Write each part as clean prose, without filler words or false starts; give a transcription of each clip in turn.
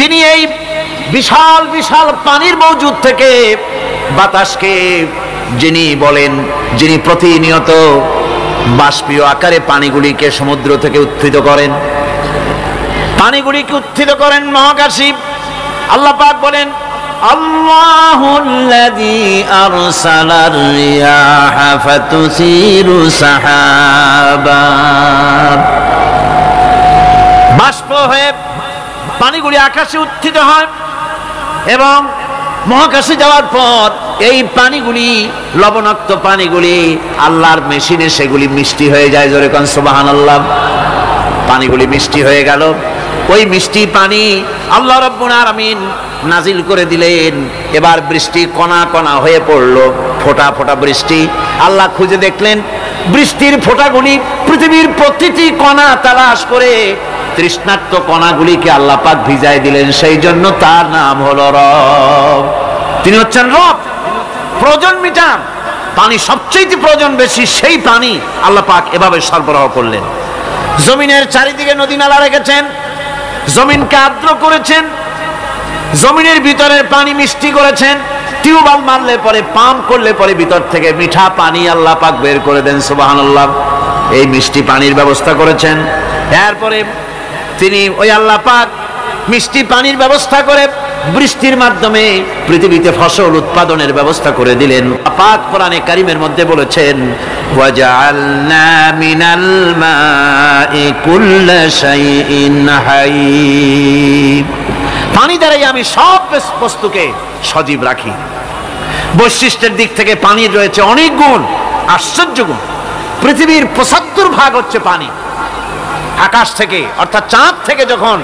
যিনি এই বিশাল বিশাল পানির মওজুদ থেকে বাতাসকে যিনি বলেন, যিনি প্রতিনিয়ত বাষ্পীয় আকারে পানিগুলিকে সমুদ্র থেকে উত্থিত করেন, পানিগুলিকে উত্থিত করেন মহাকাশী। আল্লাহ পাক বলেন, আল্লাহুল্লাযী আরসালার রিয়াহা ফাতুসিরু সাহাবা। বাষ্প হয়ে পানিগুলি আকাশে উত্থিত হয় এবং মহাকাশে যাওয়ার পর এই পানিগুলি, লবণাক্ত পানিগুলি আল্লাহর মেশিনে সেগুলি মিষ্টি হয়ে যায়। জোরে কোন সুবহানাল্লাহ। পানিগুলি মিষ্টি হয়ে গেল। ওই মিষ্টি পানি আল্লাহ রাব্বুল আলামিন নাজিল করে দিলেন। এবার বৃষ্টি কণা কণা হয়ে পড়লো, ফোঁটা ফোঁটা বৃষ্টি। আল্লাহ খুঁজে দেখলেন বৃষ্টির ফোঁটাগুলি পৃথিবীর প্রতিটি কণা তালাশ করে তৃষ্ণার্ত কণাগুলিকে আল্লাহ পাক ভিজাই দিলেন। সেই জন্য তার নাম হলো রব। তিনি হচ্ছেন রব, প্রয়োজন মিটান। পানি সবচেয়ে প্রয়োজন বেশি, সেই পানি আল্লাহ পাক এভাবে সরবরাহ করলেন। জমিনের চারিদিকে নদী নালা রেখেছেন, জমিনকে আর্দ্র করেছেন, জমিনের ভিতরের পানি মিষ্টি করেছেন। টিউবওয়েল মারলে পরে, পাম্প করলে পরে ভিতর থেকে মিঠা পানি আল্লাহ পাক বের করে দেন। সুবহানাল্লাহ। এই মিষ্টি পানির ব্যবস্থা করেছেন। এরপরে তিনি ওই আল্লাহ পাক মিষ্টি পানির ব্যবস্থা করে বৃষ্টির মাধ্যমে পৃথিবীতে ফসল উৎপাদনের ব্যবস্থা করে দিলেন। পাক কোরআনে কারীমের মধ্যে বলেছেন, ওয়াজআলনা মিনাল মাই কুল্লা শাইইন হায়্য। পানি দ্বারাই আমি সব বস্তুকে সজীব রাখি। বৈশিষ্ট্যের দিক থেকে পানির রয়েছে অনেক গুণ, আশ্চর্য গুণ। পৃথিবীর ৭৫% হচ্ছে পানি। আকাশ থেকে অর্থাৎ চাঁদ থেকে যখন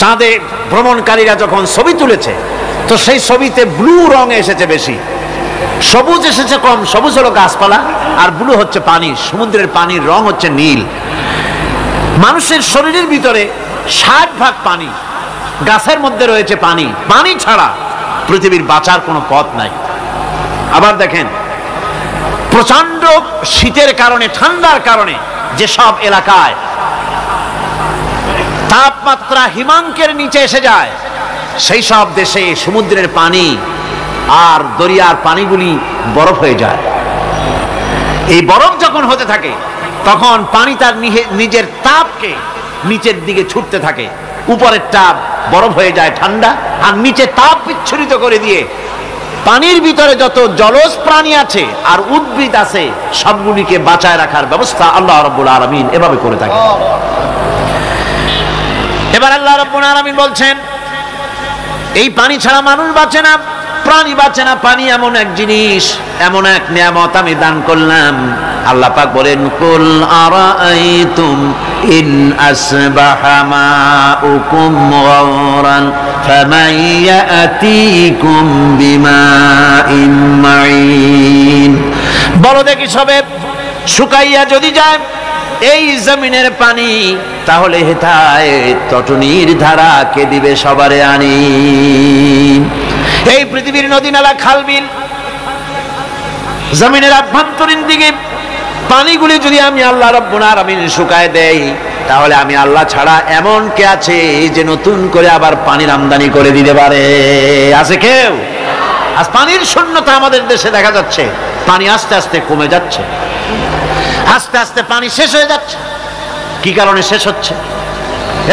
চাঁদে ভ্রমণকারীরা যখন ছবি তুলেছে, তো সেই ছবিতে ব্লু রং এসেছে বেশি, সবুজ এসেছে কম। সবুজ হলো গাছপালা, আর ব্লু হচ্ছে পানি। সমুদ্রের পানির রং হচ্ছে নীল। মানুষের শরীরের ভিতরে ৬০% পানি, গাছের মধ্যে রয়েছে পানি। পানি ছাড়া পৃথিবীর বাঁচার কোনো পথ নাই। আবার দেখেন, প্রচন্ড শীতের কারণে, ঠান্ডার কারণে যেসব এলাকায় তাপমাত্রা হিমাঙ্কের নিচে এসে যায়, সেই সব দেশে সমুদ্রের পানি আর দরিয়ার পানিগুলি বরফ হয়ে যায়। এই বরফ যখন হতে থাকে, তখন পানি তার নিজের তাপকে নিচের দিকে ছুটতে থাকে। উপরের তাপ বরফ হয়ে যায় ঠান্ডা, আর নিচে তাপ বিচ্ছুরিত করে দিয়ে পানির ভিতরে যত জলজ প্রাণী আছে আর উদ্ভিদ আছে, সবগুলিকে বাঁচায় রাখার ব্যবস্থা আল্লাহ রাব্বুল আলামিন এভাবে করে থাকে। এবার আল্লাহ রাব্বুল আলামিন বলছেন, এই পানি ছাড়া মানুষ বাঁচে না, প্রাণী বাঁচে না। পানি এমন এক জিনিস, এমন এক নিয়ামত আমি দান করলাম। আল্লাহ পাক বলেন, কুল আরাআইতুম ইন আসবাহা মাউকুম গাওরান ফামান ইয়াতিকুম বিমাইন মাইন। বলো দেখি, সবে শুকাইয়া যদি যায় এই জমিনের পানি, তাহলে হেথায় তটনির ধারা কে দিবে সবারে আনি। এই পৃথিবীর নদী নালা, খাল বিল, জমিনের আভ্যন্তরীণ দিকে পানিগুলি যদি আমি আল্লাহ রাব্বুল আলামিন শুকায় দেই, তাহলে আমি আল্লাহ ছাড়া এমন কে আছে যে নতুন করে আবার পানির আমদানি করে দিতে পারে? আছে কেউ? আজ পানির শূন্যতা আমাদের দেশে দেখা যাচ্ছে। পানি আস্তে আস্তে কমে যাচ্ছে, আস্তে আস্তে পানি শেষ হয়ে যাচ্ছে। কি কারণে শেষ হচ্ছে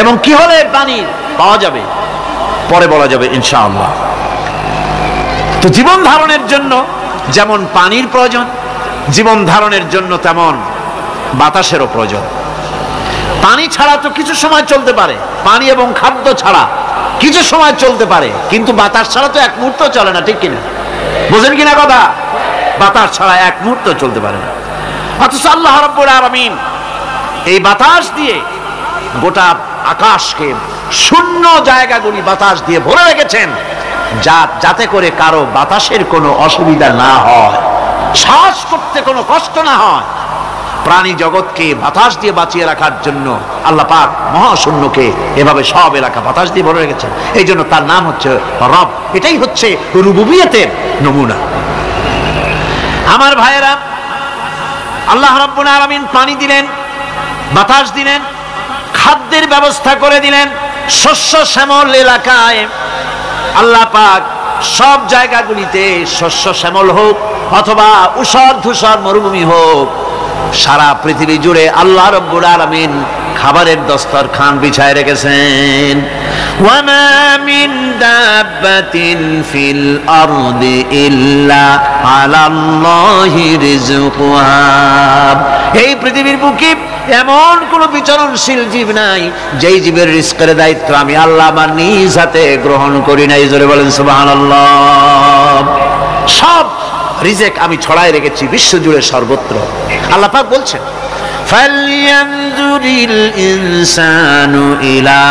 এবং কি হলে পানি পাওয়া যাবে পরে বলা যাবে ইনশাআল্লাহ। তো জীবন ধারণের জন্য যেমন পানির প্রয়োজন, জীবন ধারণের জন্য তেমন বাতাসেরও প্রয়োজন। পানি ছাড়া তো কিছু সময় চলতে পারে, পানি এবং খাদ্য ছাড়া কিছু সময় চলতে পারে, কিন্তু বাতাস ছাড়া তো এক মুহূর্ত চলে না, ঠিক কিনা? বোঝেন কিনা কথা? বাতাস ছাড়া এক মুহূর্ত চলতে পারে না। অথচ আল্লাহ রাব্বুল আলামিন এই বাতাস দিয়ে গোটা আকাশকে, শূন্য জায়গাগুলি বাতাস দিয়ে ভরে রেখেছেন, যাতে করে কারো বাতাসের কোনো অসুবিধা না হয়, শ্বাস করতে কোনো কষ্ট না হয়। প্রাণী জগৎকে বাতাস দিয়ে বাঁচিয়ে রাখার জন্য আল্লাহ পাক মহাশূন্যকে এভাবে সব এলাকা বাতাস দিয়ে ভরে রেখেছেন। এই জন্য তার নাম হচ্ছে রব। এটাই হচ্ছে রুবুবিয়তের নমুনা। আমার ভাইয়েরা, আল্লাহ রাব্বুল আলামিন পানি দিলেন, বাতাস দিলেন, খাদ্যের ব্যবস্থা করে দিলেন। শস্য শ্যামল এলাকায় আল্লাহ পাক সব জায়গাগুলিতে শস্য শ্যামল হোক অথবা উষর ধূসর মরুভূমি হোক, সারা পৃথিবী জুড়ে আল্লাহ রাব্বুল আলামিন খাবারের দস্তরখান বিছায় রেখেছেন। ওয়ামা মিন দাব্বাতিন ফিল আরদি ইল্লা আলাল্লাহি রিজকুহা। এই পৃথিবীর বুকে এমন কোন বিচরণশীল জীব নাই যেই জীবের রিজকের দায়িত্ব আমি আল্লাহ আমার নিজ হাতে গ্রহণ করি নাই। জোরে বলেন সুবহানাল্লাহ। সব রিজেক আমি ছড়াই রেখেছি বিশ্বজুড়ে সর্বত্র। আল্লাহ পাক বলছেন ফালইয়ানজুরিল ইনসানু ইলা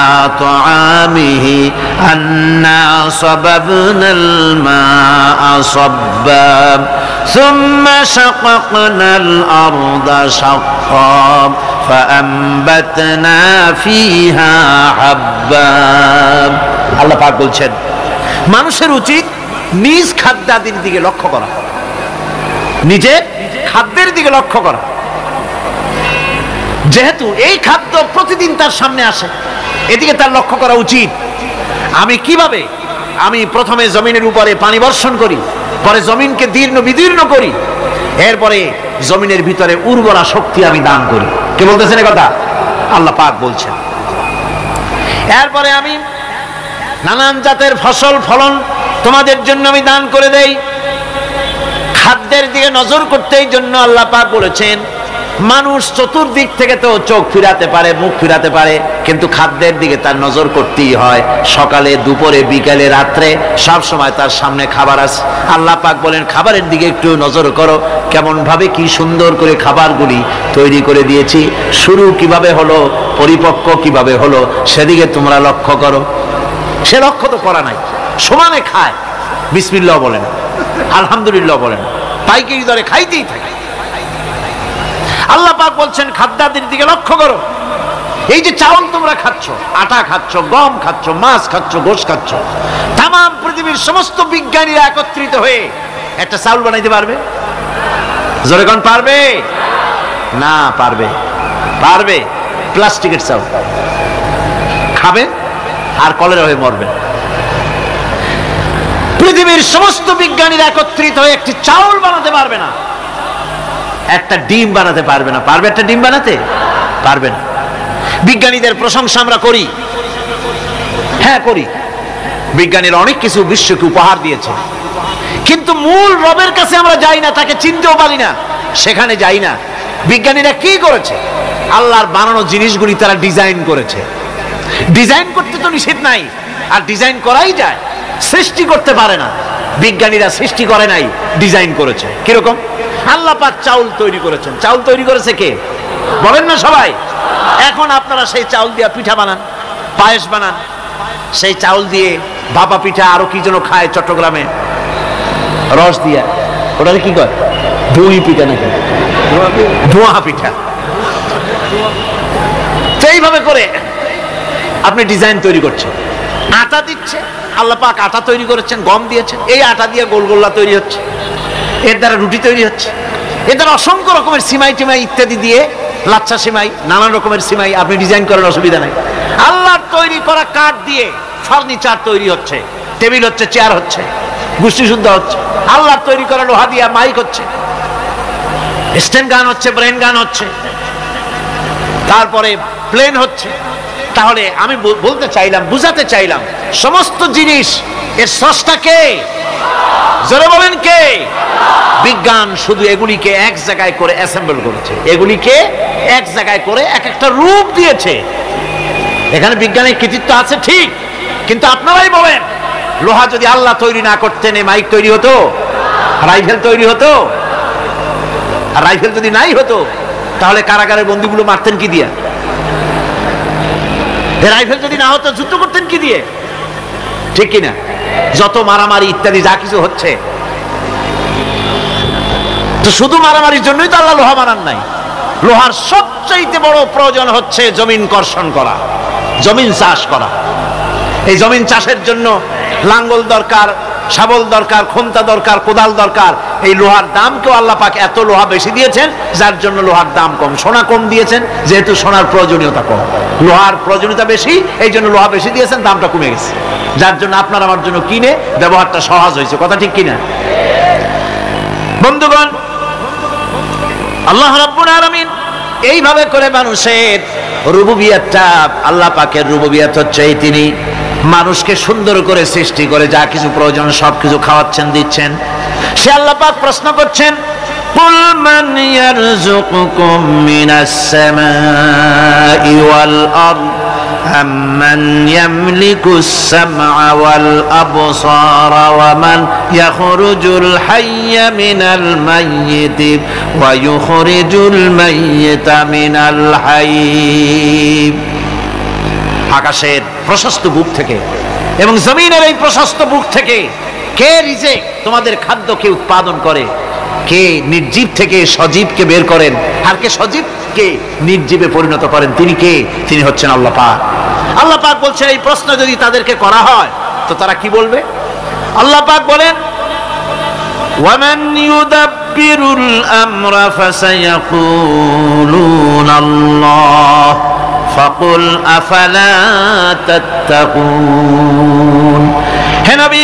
তাআমিহি আন্না সাবাবনাল মাআ সাব্বা সুম্মা শাকাকনাল আরদা শাক্কা ফাআমবাতনা ফিহা হাব্বা। আল্লাহ পাক বলছেন মানুষের উচিত নিজ খাদ্যাদির দিকে লক্ষ্য করা, নিজের খাদ্যের দিকে লক্ষ্য করা। যেহেতু এই খাদ্য প্রতিদিন তার সামনে আসে, এদিকে তার লক্ষ্য করা উচিত। আমি কিভাবে আমি প্রথমে জমিনের উপরে পানি বর্ষণ করি, পরে জমিনকে দীর্ণ বিদীর্ণ করি, এরপরে জমিনের ভিতরে উর্বরা শক্তি আমি দান করি। কে বলতেছেন এই কথা? আল্লাহ পাক বলছেন। এরপরে আমি নানান জাতের ফসল ফলন তোমাদের জন্য আমি দান করে দেই। খাদ্যের দিকে নজর করতেই জন্য আল্লাহ পাক বলেছেন মানুষ চতুর্দিক থেকে তো চোখ ফিরাতে পারে, মুখ ফিরাতে পারে, কিন্তু খাদ্যের দিকে তার নজর করতেই হয়। সকালে, দুপুরে, বিকালে, রাত্রে সব সময় তার সামনে খাবার আছে। আল্লাহ পাক বলেন খাবারের দিকে একটু নজর করো, কেমন ভাবে কি সুন্দর করে খাবারগুলি তৈরি করে দিয়েছি, শুরু কিভাবে হলো, পরিপক্ক কিভাবে হলো, সেদিকে তোমরা লক্ষ্য করো। সে লক্ষ্য তো করা নাই, সমানে খায়, বিসমিল্লাহ বলেন, আলহামদুলিল্লাহ বলেন, পাইকারি দরে খাইতেই থাকে। আল্লাহ পাক বলছেন খাদ্যাদির দিকে লক্ষ্য করো। এই যে চাউল তোমরা খাচ্ছ, আটা খাচ্ছ, গম খাচ্ছ, মাছ খাচ্ছ, গোশ খাচ্ছ, তাম পৃথিবীর সমস্ত বিজ্ঞানীরা একত্রিত হয়ে একটা চাউল বানাইতে পারবে? জোরে কোন পারবে? না পারবে। পারবে প্লাস্টিকের চাউল খাবে আর কলেরা হয়ে মরবে। পৃথিবীর সমস্ত বিজ্ঞানীরা একত্রিত হয়ে একটি চাউল বানাতে পারবে না, একটা ডিম বানাতে পারবে না। পারবে একটা ডিম বানাতে? পারবে না। বিজ্ঞানীদের প্রশংসা আমরা করি, হ্যাঁ করি, বিজ্ঞানীরা অনেক কিছু বিশ্বকে উপহার দিয়েছে, কিন্তু মূল রবের কাছে আমরা যাই না, তাকে চিনতেও পারি না, সেখানে যাই না। বিজ্ঞানীরা কি করেছে? আল্লাহর বানানো জিনিসগুলি তারা ডিজাইন করেছে। ডিজাইন করতে তো নিষেধ নাই, আর ডিজাইন করাই যায়, সৃষ্টি করতে পারে না। বিজ্ঞানীরা সৃষ্টি করে নাই, ডিজাইন করেছে। কিরকম? আল্লাহ পাক চাউল তৈরি করেছেন। চাউল তৈরি করেছে কে? বলেন না সবাই। এখন আপনারা সেই চাউল দিয়ে পিঠা বানান, পায়েস বানান, সেই চাউল দিয়ে ভাপা পিঠা, আরো কি যেন খায় চট্টগ্রামে রস দিয়া, ওটাকে কি কয়? দই পিঠা নাকি? ধোঁয়া পিঠা। এইভাবে করে আপনি ডিজাইন তৈরি করছেন। আটা দিচ্ছে, আল্লাহ পাক আটা তৈরি করেছেন, গম দিয়েছেন, এই আটা দিয়ে গোলগোল্লা তৈরি হচ্ছে, এর দ্বারা রুটি তৈরি হচ্ছে, এর দ্বারা অসংখ্য রকমের সিমাই টিমাই ইত্যাদি দিয়ে, লাচ্ছা সিমাই, নানান রকমের সিমাই আপনি ডিজাইন করেন, অসুবিধা নাই। আল্লাহর তৈরি করা কাঠ দিয়ে ফার্নিচার তৈরি হচ্ছে, টেবিল হচ্ছে, চেয়ার হচ্ছে, গোষ্ঠী শুদ্ধ হচ্ছে। আল্লাহর তৈরি করা লোহা দিয়ে মাইক হচ্ছে, স্ট্যান্ড গান হচ্ছে, ব্রেন গান হচ্ছে, তারপরে প্লেন হচ্ছে। তাহলে আমি বলতে চাইলাম, বুঝাতে চাইলাম, সমস্ত জিনিস এর স্রষ্টা কে? জোরে বলেন কে? বিজ্ঞান শুধু এগুলিকে এক জায়গায় করে অ্যাসেম্বল করেছে, এগুলিকে এক জায়গায় করে এক একটা রূপ দিয়েছে। এখানে বিজ্ঞানের কৃতিত্ব আছে ঠিক, কিন্তু আপনারাই বলেন লোহা যদি আল্লাহ তৈরি না করতেন এই মাইক তৈরি হতো? রাইফেল তৈরি হতো? আর রাইফেল যদি নাই হতো তাহলে কারাগারের বন্দীগুলো মারতেন কি দিয়া? রাইফেল যদি না হতো যুদ্ধ করতেন কি দিয়ে? ঠিক কিনা? যত মারামারি ইত্যাদি যা কিছু হচ্ছে, তো শুধু মারামারির জন্যই তো আল্লাহ লোহা বানান নাই। লোহার সবচাইতে বড় প্রয়োজন হচ্ছে জমিন কর্ষণ করা, জমিন চাষ করা। এই জমিন চাষের জন্য লাঙ্গল দরকার, শাবল দরকার, খন্তা দরকার, কোদাল দরকার। এই লোহার দামকেও আল্লাহ পাক এত লোহা বেশি দিয়েছেন, যার জন্য লোহার দাম কম। সোনা কম দিয়েছেন যেহেতু সোনার প্রয়োজনীয়তা কম, লোহার প্রয়োজনীয়তা বেশি, এই জন্য লোহা বেশি দিয়েছেন, দামটা কমে গেছে, যার জন্য আপনার আমার জন্য কিনে ব্যবহারটা সহজ হয়েছে। কথা ঠিক কিনা বন্ধুগণ? আল্লাহ রাব্বুল আলামিন এইভাবে করে মানুষের রুবুবিয়াতটা, আল্লাহ পাকের রুবুবিয়াত হচ্ছে এই, তিনি মানুষকে সুন্দর করে সৃষ্টি করে যা কিছু প্রয়োজন সবকিছু খাওয়াচ্ছেন, দিচ্ছেন। সে আল্লাহ পাক প্রশ্ন করছেন, কুল মান ইয়ারযুকুকুম মিনাস সামাই ওয়াল আরদ আম্মান ইয়ামলিকুস সামআ ওয়াল আবসারা ওয়া মান ইয়াখরুজুল হাইয়্যা মিনাল মাইয়িতি ওয়া ইউখরিজুল মাইয়িতা মিনাল হাইয়্য। আকাশের প্রশস্ত বুক থেকে এবং জমিনের এই প্রশস্ত বুক থেকে কে রিজিক, তোমাদের খাদ্যকে উৎপাদন করে? কে নির্জীব থেকে সজীবকে বের করেন, আর কে সজীবকে নির্জীবে পরিণত করেন? তিনি কে? তিনি হচ্ছেন আল্লাহ পাক। আল্লাহ পাক বলছেন, এই প্রশ্ন যদি তাদেরকে করা হয় তো তারা কি বলবে? আল্লাহ পাক বলেন, ওয়ামান ইউদাব্বিরুল আমরা ফাসায়াকুলুনা আল্লাহ ফাকুল আফালা তাত্তাকুন। হে নবী,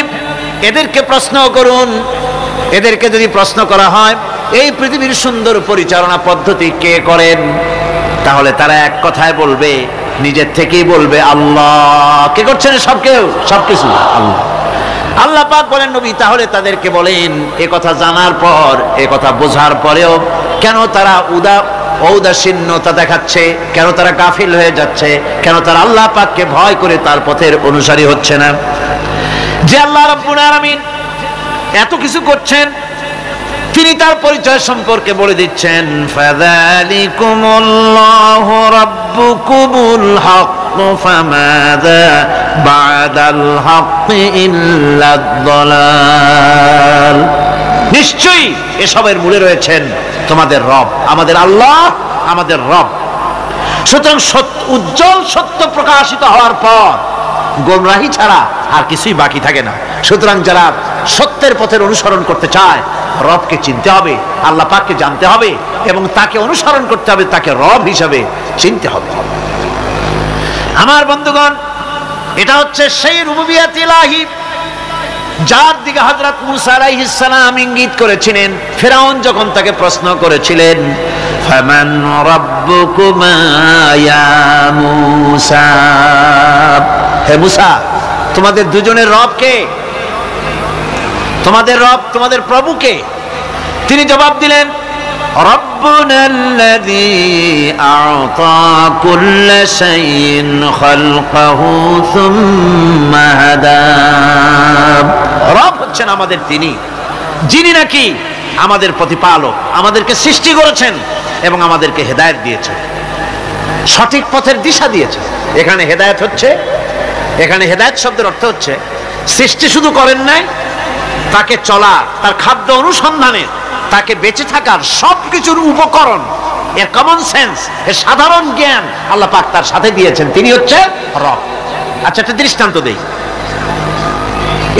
এদেরকে প্রশ্ন করুন, এদেরকে যদি প্রশ্ন করা হয় এই পৃথিবীর সুন্দর পরিচালনা পদ্ধতি কে করেন, তাহলে তারা এক কথায় বলবে, নিজের থেকেই বলবে আল্লাহ। কে করছেন সবকিছু? আল্লাহ। আল্লাহ পাক বলেন, নবী তাহলে তাদেরকে বলেন, এ কথা জানার পর, এ কথা বোঝার পরেও কেন তারা ঔদাসীন্যতা দেখাচ্ছে, কেন তারা গাফিল হয়ে যাচ্ছে, কেন তারা আল্লাহ পাককে ভয় করে তার পথের অনুসারী হচ্ছে না? যে আল্লাহ রাব্বুল আলামিন এত কিছু করছেন, তিনি তার পরিচয় সম্পর্কে বলে দিচ্ছেন, ফাযালিকুমুল্লাহু রাব্বুকুমুল হক ফামাযা বা'দাল হক ইল্লাদ দালাল। নিশ্চয়ই এসবের মূলে রয়েছেন তোমাদের রব, আমাদের আল্লাহ, আমাদের রব। সুতরাং উজ্জ্বল সত্য প্রকাশিত হওয়ার পর গোমরাহি ছাড়া আর কিছুই বাকি থাকে না। সুতরাং যারা সত্যের পথের অনুসরণ করতে চায়, রবকে চিনতে হবে, আল্লাহ পাককে জানতে হবে এবং তাকে অনুসরণ করতে হবে, তাকে রব হিসাবে চিনতে হবে। আমার বন্ধুগণ, এটা হচ্ছে সেই রুবুবিয়াত ইলাহি যার দিকে হযরত মুসা আলাইহিস সালাম ইঙ্গিত করেছিলেন ফিরআউন যখন তাকে প্রশ্ন করেছিলেন, ফামান রাব্বুকুমা ইয়া মুসা। হে মুসা, তোমাদের দুজনের রব কে? তোমাদের রব, তোমাদের প্রভু কে? তিনি জবাব দিলেন, রব্বুনাল্লাযী আ'তা কুল্লা শাইইন খালকাহু সুম্মা হাদা। রব হচ্ছেন আমাদের তিনি, যিনি নাকি আমাদের প্রতিপালক, আমাদেরকে সৃষ্টি করেছেন এবং আমাদেরকে হেদায়েত দিয়েছেন, সঠিক পথের দিশা দিয়েছেন। এখানে হেদায়েত হচ্ছে, এখানে হেদায়েত শব্দের অর্থ হচ্ছে সৃষ্টি শুধু করেন নাই, তাকে চলা, তার খাদ্য অনুসন্ধানে, তাকে বেঁচে থাকার সবকিছুর উপকরণ, এর কমন সেন্স, এর সাধারণ জ্ঞান আল্লাহ পাক তার সাথে দিয়েছেন। তিনি হচ্ছে রব। আচ্ছা, একটা দৃষ্টান্ত দেই।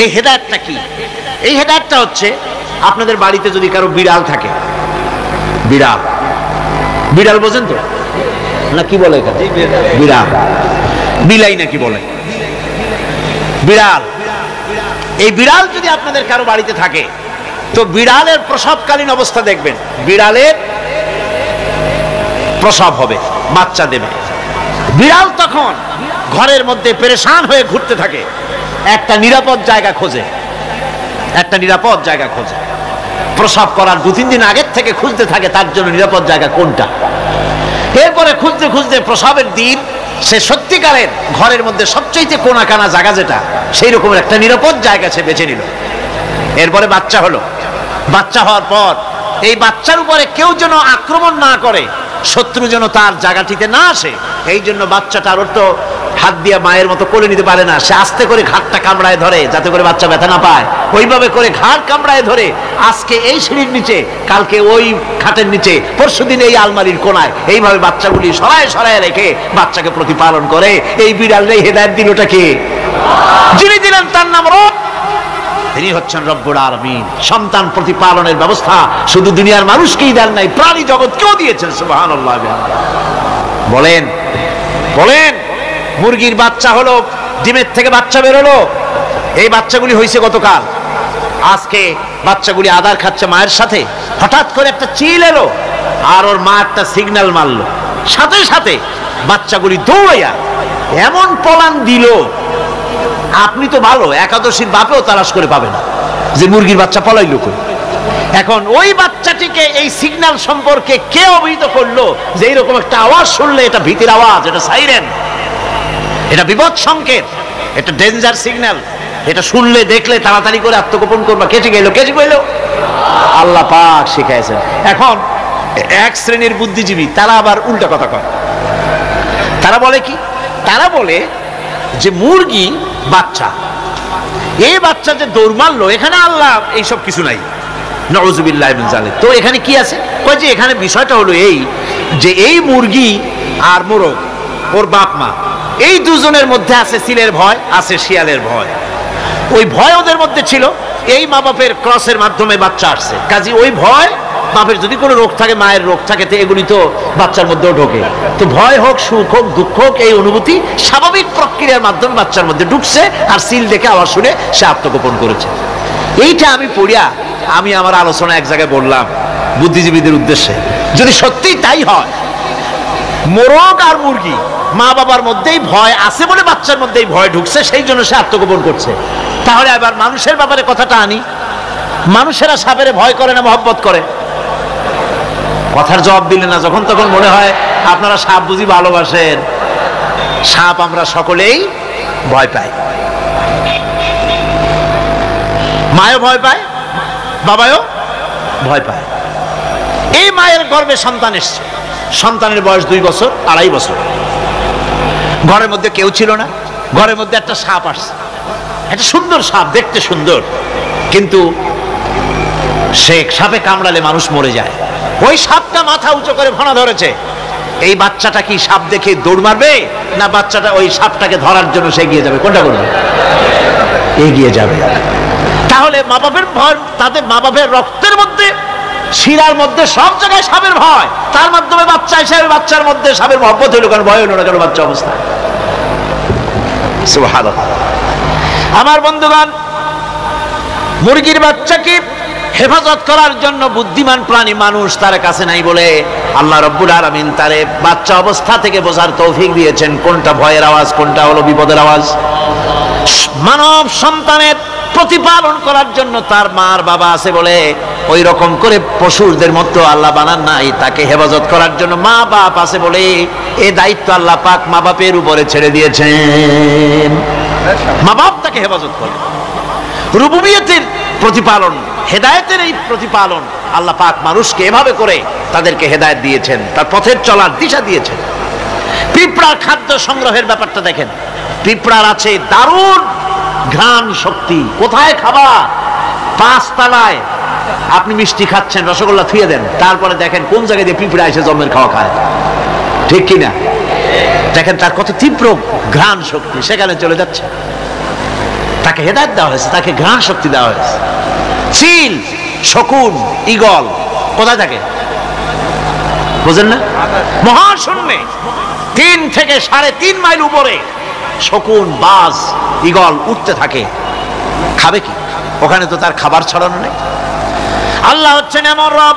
এই হেদায়েতটা কি? এই হেদায়েতটা হচ্ছে, আপনাদের বাড়িতে যদি কারো বিড়াল থাকে, বিড়াল, বিড়াল বোঝেন তো না? কি বলে এখানে? বিড়াল, বিলাই নাকি বলে? বিড়াল। এই বিড়াল যদি আপনাদের কারো বাড়িতে থাকে, তো বিড়ালের প্রসবকালীন অবস্থা দেখবেন, বিড়ালের প্রসব হবে, বাচ্চা দেবে। বিড়াল তখন ঘরের মধ্যে পেরেশান হয়ে ঘুরতে থাকে, একটা নিরাপদ জায়গা খোঁজে, একটা নিরাপদ জায়গা খোঁজে। প্রসব করার 2-3 দিন আগের থেকে খুঁজতে থাকে তার জন্য নিরাপদ জায়গা কোনটা। এরপরে খুঁজতে খুঁজতে প্রসবের দিন সে সত্যিকারের ঘরের মধ্যে সবচেয়ে কোনা কানা জায়গা যেটা, সেই রকমের একটা নিরাপদ জায়গা সে বেছে নিল। এরপরে বাচ্চা হলো। বাচ্চা হওয়ার পর এই বাচ্চার উপরে কেউ যেন আক্রমণ না করে, শত্রু যেন তার জায়গাটিতে না আসে, এই জন্য বাচ্চাটার তো হাত দিয়ে মায়ের মতো কোলে নিতে পারে না, সে আস্তে করে ঘাটটা কামড়ায় ধরে যাতে করে বাচ্চা ব্যথা না পায়। ওইভাবে করে ঘাট কামড়ায় ধরে আজকে এই সিঁড়ির নিচে, কালকে ওই খাটের নিচে, পরশুদিন এই আলমারির কোনায়, এইভাবে বাচ্চাগুলি সরায় সরায় রেখে বাচ্চাকে প্রতিপালন করে। এই বিড়াল হেদায়েত দিলটা কে? যিনি দিলেন তার নাম রব। তিনি হচ্ছেন রব্বুল আলামিন। সন্তান প্রতিপালনের ব্যবস্থা শুধু দুনিয়ার মানুষকেই দেন নাই, প্রাণী জগৎকেও দিয়েছেন। সুবহানাল্লাহ। বলেন বলেন, মুরগির বাচ্চা হলো, ডিমের থেকে বাচ্চা বেরোলো, এই বাচ্চাগুলি হয়েছে গতকাল, আজকে বাচ্চাগুলি আদার খাচ্ছে মায়ের সাথে। হঠাৎ করে একটা চিল এলো আর ওর মা একটা সিগন্যাল মারলো, সাথে সাথে বাচ্চাগুলি দৌড়াইয়া এমন পলান দিল, আপনি তো ভালো একাদশীর বাপেও তালাশ করে পাবে না যে মুরগির বাচ্চা পলাইলো কই। এখন ওই বাচ্চাটিকে এই সিগন্যাল সম্পর্কে কে অবহিত করলো যে এইরকম একটা আওয়াজ শুনলে এটা ভীতির আওয়াজ, এটা সাইরেন, এটা বিপদ সংকেত, এটা ডেঞ্জার সিগন্যাল, এটা শুনলে দেখলে তাড়াতাড়ি করে আত্মগোপন করবা। কে শিখাইলো? কে শিখাইলো? আল্লাহ পাক শিখাইছেন। এখন এক শ্রেণীর বুদ্ধিজীবী তারা আবার উল্টা কথা কয়। তারা বলে কি? তারা বলে যে মুরগি বাচ্চা, এই বাচ্চা যে দৌড় মারলো, এখানে আল্লাহ এইসব কিছু নাই, নাউযুবিল্লাহি মিন যালিক। তো এখানে কি আছে? কয় যে এখানে বিষয়টা হলো এই যে এই মুরগি আর মোরগ, ওর বাপ মা, এই দুজনের মধ্যে আছে চিলের ভয়, আছে শিয়ালের ভয়। ওই ভয় ওদের মধ্যে ছিল, এই মা বাপের ক্রসের মাধ্যমে বাচ্চা আসছে, কাজী ওই ভয়, বাপের যদি কোনো রোগ থাকে, মায়ের রোগ থাকে, তো এগুলি তো বাচ্চার মধ্যেও ঢোকে। তো ভয় হোক, সুখ হোক, দুঃখ হোক, এই অনুভূতি স্বাভাবিক প্রক্রিয়ার মাধ্যমে বাচ্চার মধ্যে ঢুকছে, আর সিল দেখে আওয়াজ শুনে সে আত্মগোপন করেছে। এইটা আমি পড়িয়া আমি আমার আলোচনা এক জায়গায় বললাম বুদ্ধিজীবীদের উদ্দেশ্যে, যদি সত্যিই তাই হয়, মোরগ আর মুরগি মা বাবার মধ্যেই ভয় আছে বলে বাচ্চার মধ্যেই ভয় ঢুকছে, সেই জন্য সে আত্মগোপন করছে, তাহলে আবার মানুষের ব্যাপারে কথাটা আনি। মানুষেরা সাপের ভয় করে না মহব্বত করে? কথার জবাব দিলে না, যখন তখন মনে হয় আপনারা সাপ বুঝি ভালোবাসেন। সাপ আমরা সকলেই ভয় পাই, মায়ও ভয় পায়, বাবাও ভয় পায়। এই মায়ের গর্ভে সন্তান এসছে, সন্তানের বয়স 2 বছর, 2.5 বছর, ঘরের মধ্যে কেউ ছিল না, ঘরের মধ্যে একটা সাপ আসছে, একটা সুন্দর সাপ, দেখতে সুন্দর, কিন্তু সে সাপে কামড়ালে মানুষ মরে যায়। ওই সাপটা মাথা উঁচু করে ফনা ধরেছে। এই বাচ্চাটা কি সাপ দেখে দৌড় মারবে, না বাচ্চাটা ওই সাপটাকে ধরার জন্য সে এগিয়ে যাবে? কোনটা করবে? এগিয়ে যাবে। তাহলে মা বাপের ভয়, তাদের মা বাপের রক্তের মধ্যে, শিরার মধ্যে সব জায়গায় সাপের ভয়, তার মাধ্যমে বাচ্চা হিসেবে বাচ্চার মধ্যে সাপের মহব্বত হইল, কারণ ভয় হইল না কেন বাচ্চা অবস্থা। সুবহানাল্লাহ। আমার বন্ধুগণ, মুরগির বাচ্চাকে হেফাজত করার জন্য বুদ্ধিমান প্রাণী মানুষ তার কাছে নাই বলে আল্লাহ রব্বুল আলামিন তারে বাচ্চা অবস্থা থেকে বোঝার তৌফিক দিয়েছেন কোনটা ভয়ের আওয়াজ, কোনটা হলো বিপদের আওয়াজ। মানব সন্তানের প্রতিপালন করার জন্য তার মার বাবা আছে বলে ওই রকম করে পশুদের মতো আল্লাহ বানান নাই, তাকে হেফাজত করার জন্য মা বাপ আছে বলে এই দায়িত্ব আল্লাহ পাক মা বাপের উপরে ছেড়ে দিয়েছেন। মা বাপ তাকে হেফাজত করে। রুবুবিয়তের প্রতিপালন, হেদায়েতের এই প্রতিপালন আল্লাহ পাক মানুষকে এভাবে করে তাদেরকে হেদায়েত দিয়েছেন, তার পথের চলার দিশা দিয়েছেন। পিঁপড়ার খাদ্য সংগ্রহের ব্যাপারটা দেখেন, পিঁপড়ার আছে দারুণ ঘ্রাণ শক্তি। কোথায় খাবার? 5 তলায় আপনি মিষ্টি খাচ্ছেন, রসগোল্লা থুয়ে দেন, তারপরে দেখেন কোন জায়গায় দিয়ে পিঁপড়া এসে জন্মের খাওয়া খায়, ঠিক কিনা? দেখেন তার কত তীব্র ঘ্রাণ শক্তি, সেখানে চলে যাচ্ছে। তাকে হেদায়েত দেওয়া হয়েছে, তাকে ঘ্রাণ শক্তি দেওয়া হয়েছে। চিল, শকুন, ঈগল কোথায় থাকে বুঝেন না? মহাশূন্যে 3 থেকে 3.5 মাইল উপরে শকুন, বাজ, ঈগল উঠতে থাকে। খাবে কি? ওখানে তো তার খাবার ছড়ানো নেই। আল্লাহ হচ্ছেন এমন রব,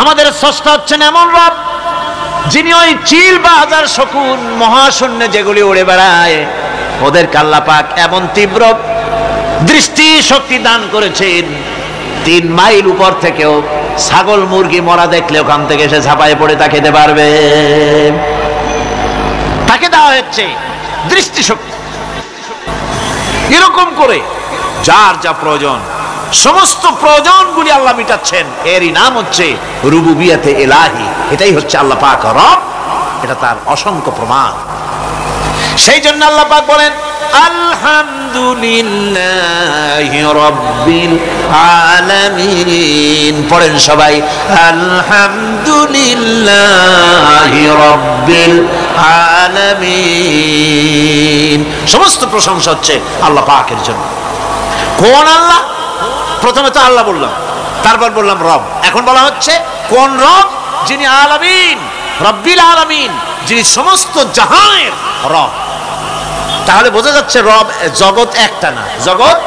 আমাদের স্রষ্টা হচ্ছেন এমন রব, যিনি ওই চিল বা হাজার শকুন মহাশূন্যে যেগুলি উড়ে বেড়ায়, ওদেরকে আল্লাহ পাক এমন তীব্র দৃষ্টি শক্তি দান করেছেন, 3 মাইল উপর থেকেও ছাগল মুরগি মরা দেখলে ওখান থেকে এসে ঝাঁপায় পড়ে তা খেতে পারবে। তাকে দেওয়া হচ্ছে দৃষ্টিশক্তি। এরকম করে যার যা প্রয়োজন, সমস্ত প্রয়োজনগুলি আল্লাহ মিটাচ্ছেন। এরই নাম হচ্ছে রুবুবিয়তে ইলাহি। এটাই হচ্ছে আল্লাহ পাক রব, এটা তার অসংখ্য প্রমাণ। সেই জন্য আল্লাহ পাক বলেন আলহামদুলিল্লাহি রাব্বিল আলামিন। পড়েন সবাই, আলহামদুলিল্লাহি রাব্বিল আলামিন। সমস্ত প্রশংসা হচ্ছে আল্লাহ পাকের জন্য। কোন আল্লাহ? প্রথমে তো আল্লাহ বললাম, তারপর বললাম রব, এখন বলা হচ্ছে কোন রব? যিনি আলামিন, রব্বিল আলামিন, যিনি সমস্ত জাহানের রব। তাহলে বোঝা যাচ্ছে রব, জগৎ একটা না। জগৎ,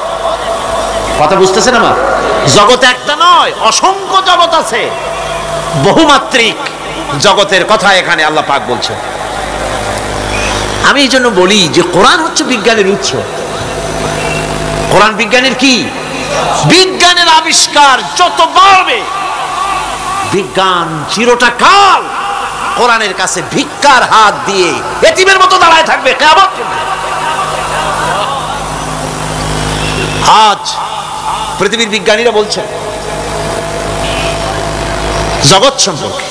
কথা বুঝতেছেন আমার? জগৎ একটা নয়, অসংখ্য জগৎ আছে, বহুমাত্রিক জগতের কথা এখানে আল্লাহ পাক বলছে। আমি এই জন্য বলি যে কোরআন হচ্ছে বিজ্ঞানের উৎস। কোরআন বিজ্ঞানের কি? বিজ্ঞানের আবিষ্কার যত বাড়বে, বিজ্ঞান চিরটা কাল কোরআনের কাছে ভিক্ষার হাত দিয়ে এতিমের মতো দাঁড়ায় থাকবে কিয়ামত পর্যন্ত। আজ পৃথিবীর বিজ্ঞানীরা বলছেন জগৎ সম্পর্কে,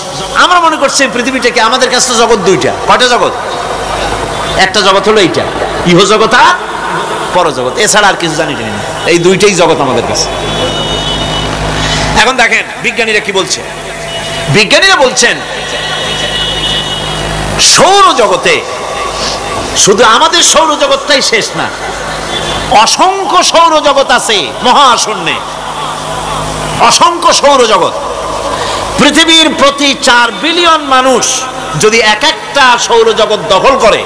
আমরা মনে করছি পৃথিবীটাকে, আমাদের কাছে জগৎ দুইটা। কয়টা জগৎ? একটা জগৎ হলো এইটা, ইহজগৎ আর পরজগৎ, এছাড়া আর কিছু জানি না। এই দুইটাই জগৎ আমাদের কাছে। এখন দেখেন বিজ্ঞানীরা কি বলছে। বিজ্ঞানীরা বলছেন সৌরজগতে শুধু আমাদের সৌরজগৎটাই শেষ না, অসংখ্য সৌরজগৎ আছে মহাশূন্যে, অসংখ্য সৌরজগৎ। পৃথিবীর প্রতি 4 বিলিয়ন মানুষ যদি এক একটা সৌরজগৎ দখল করে,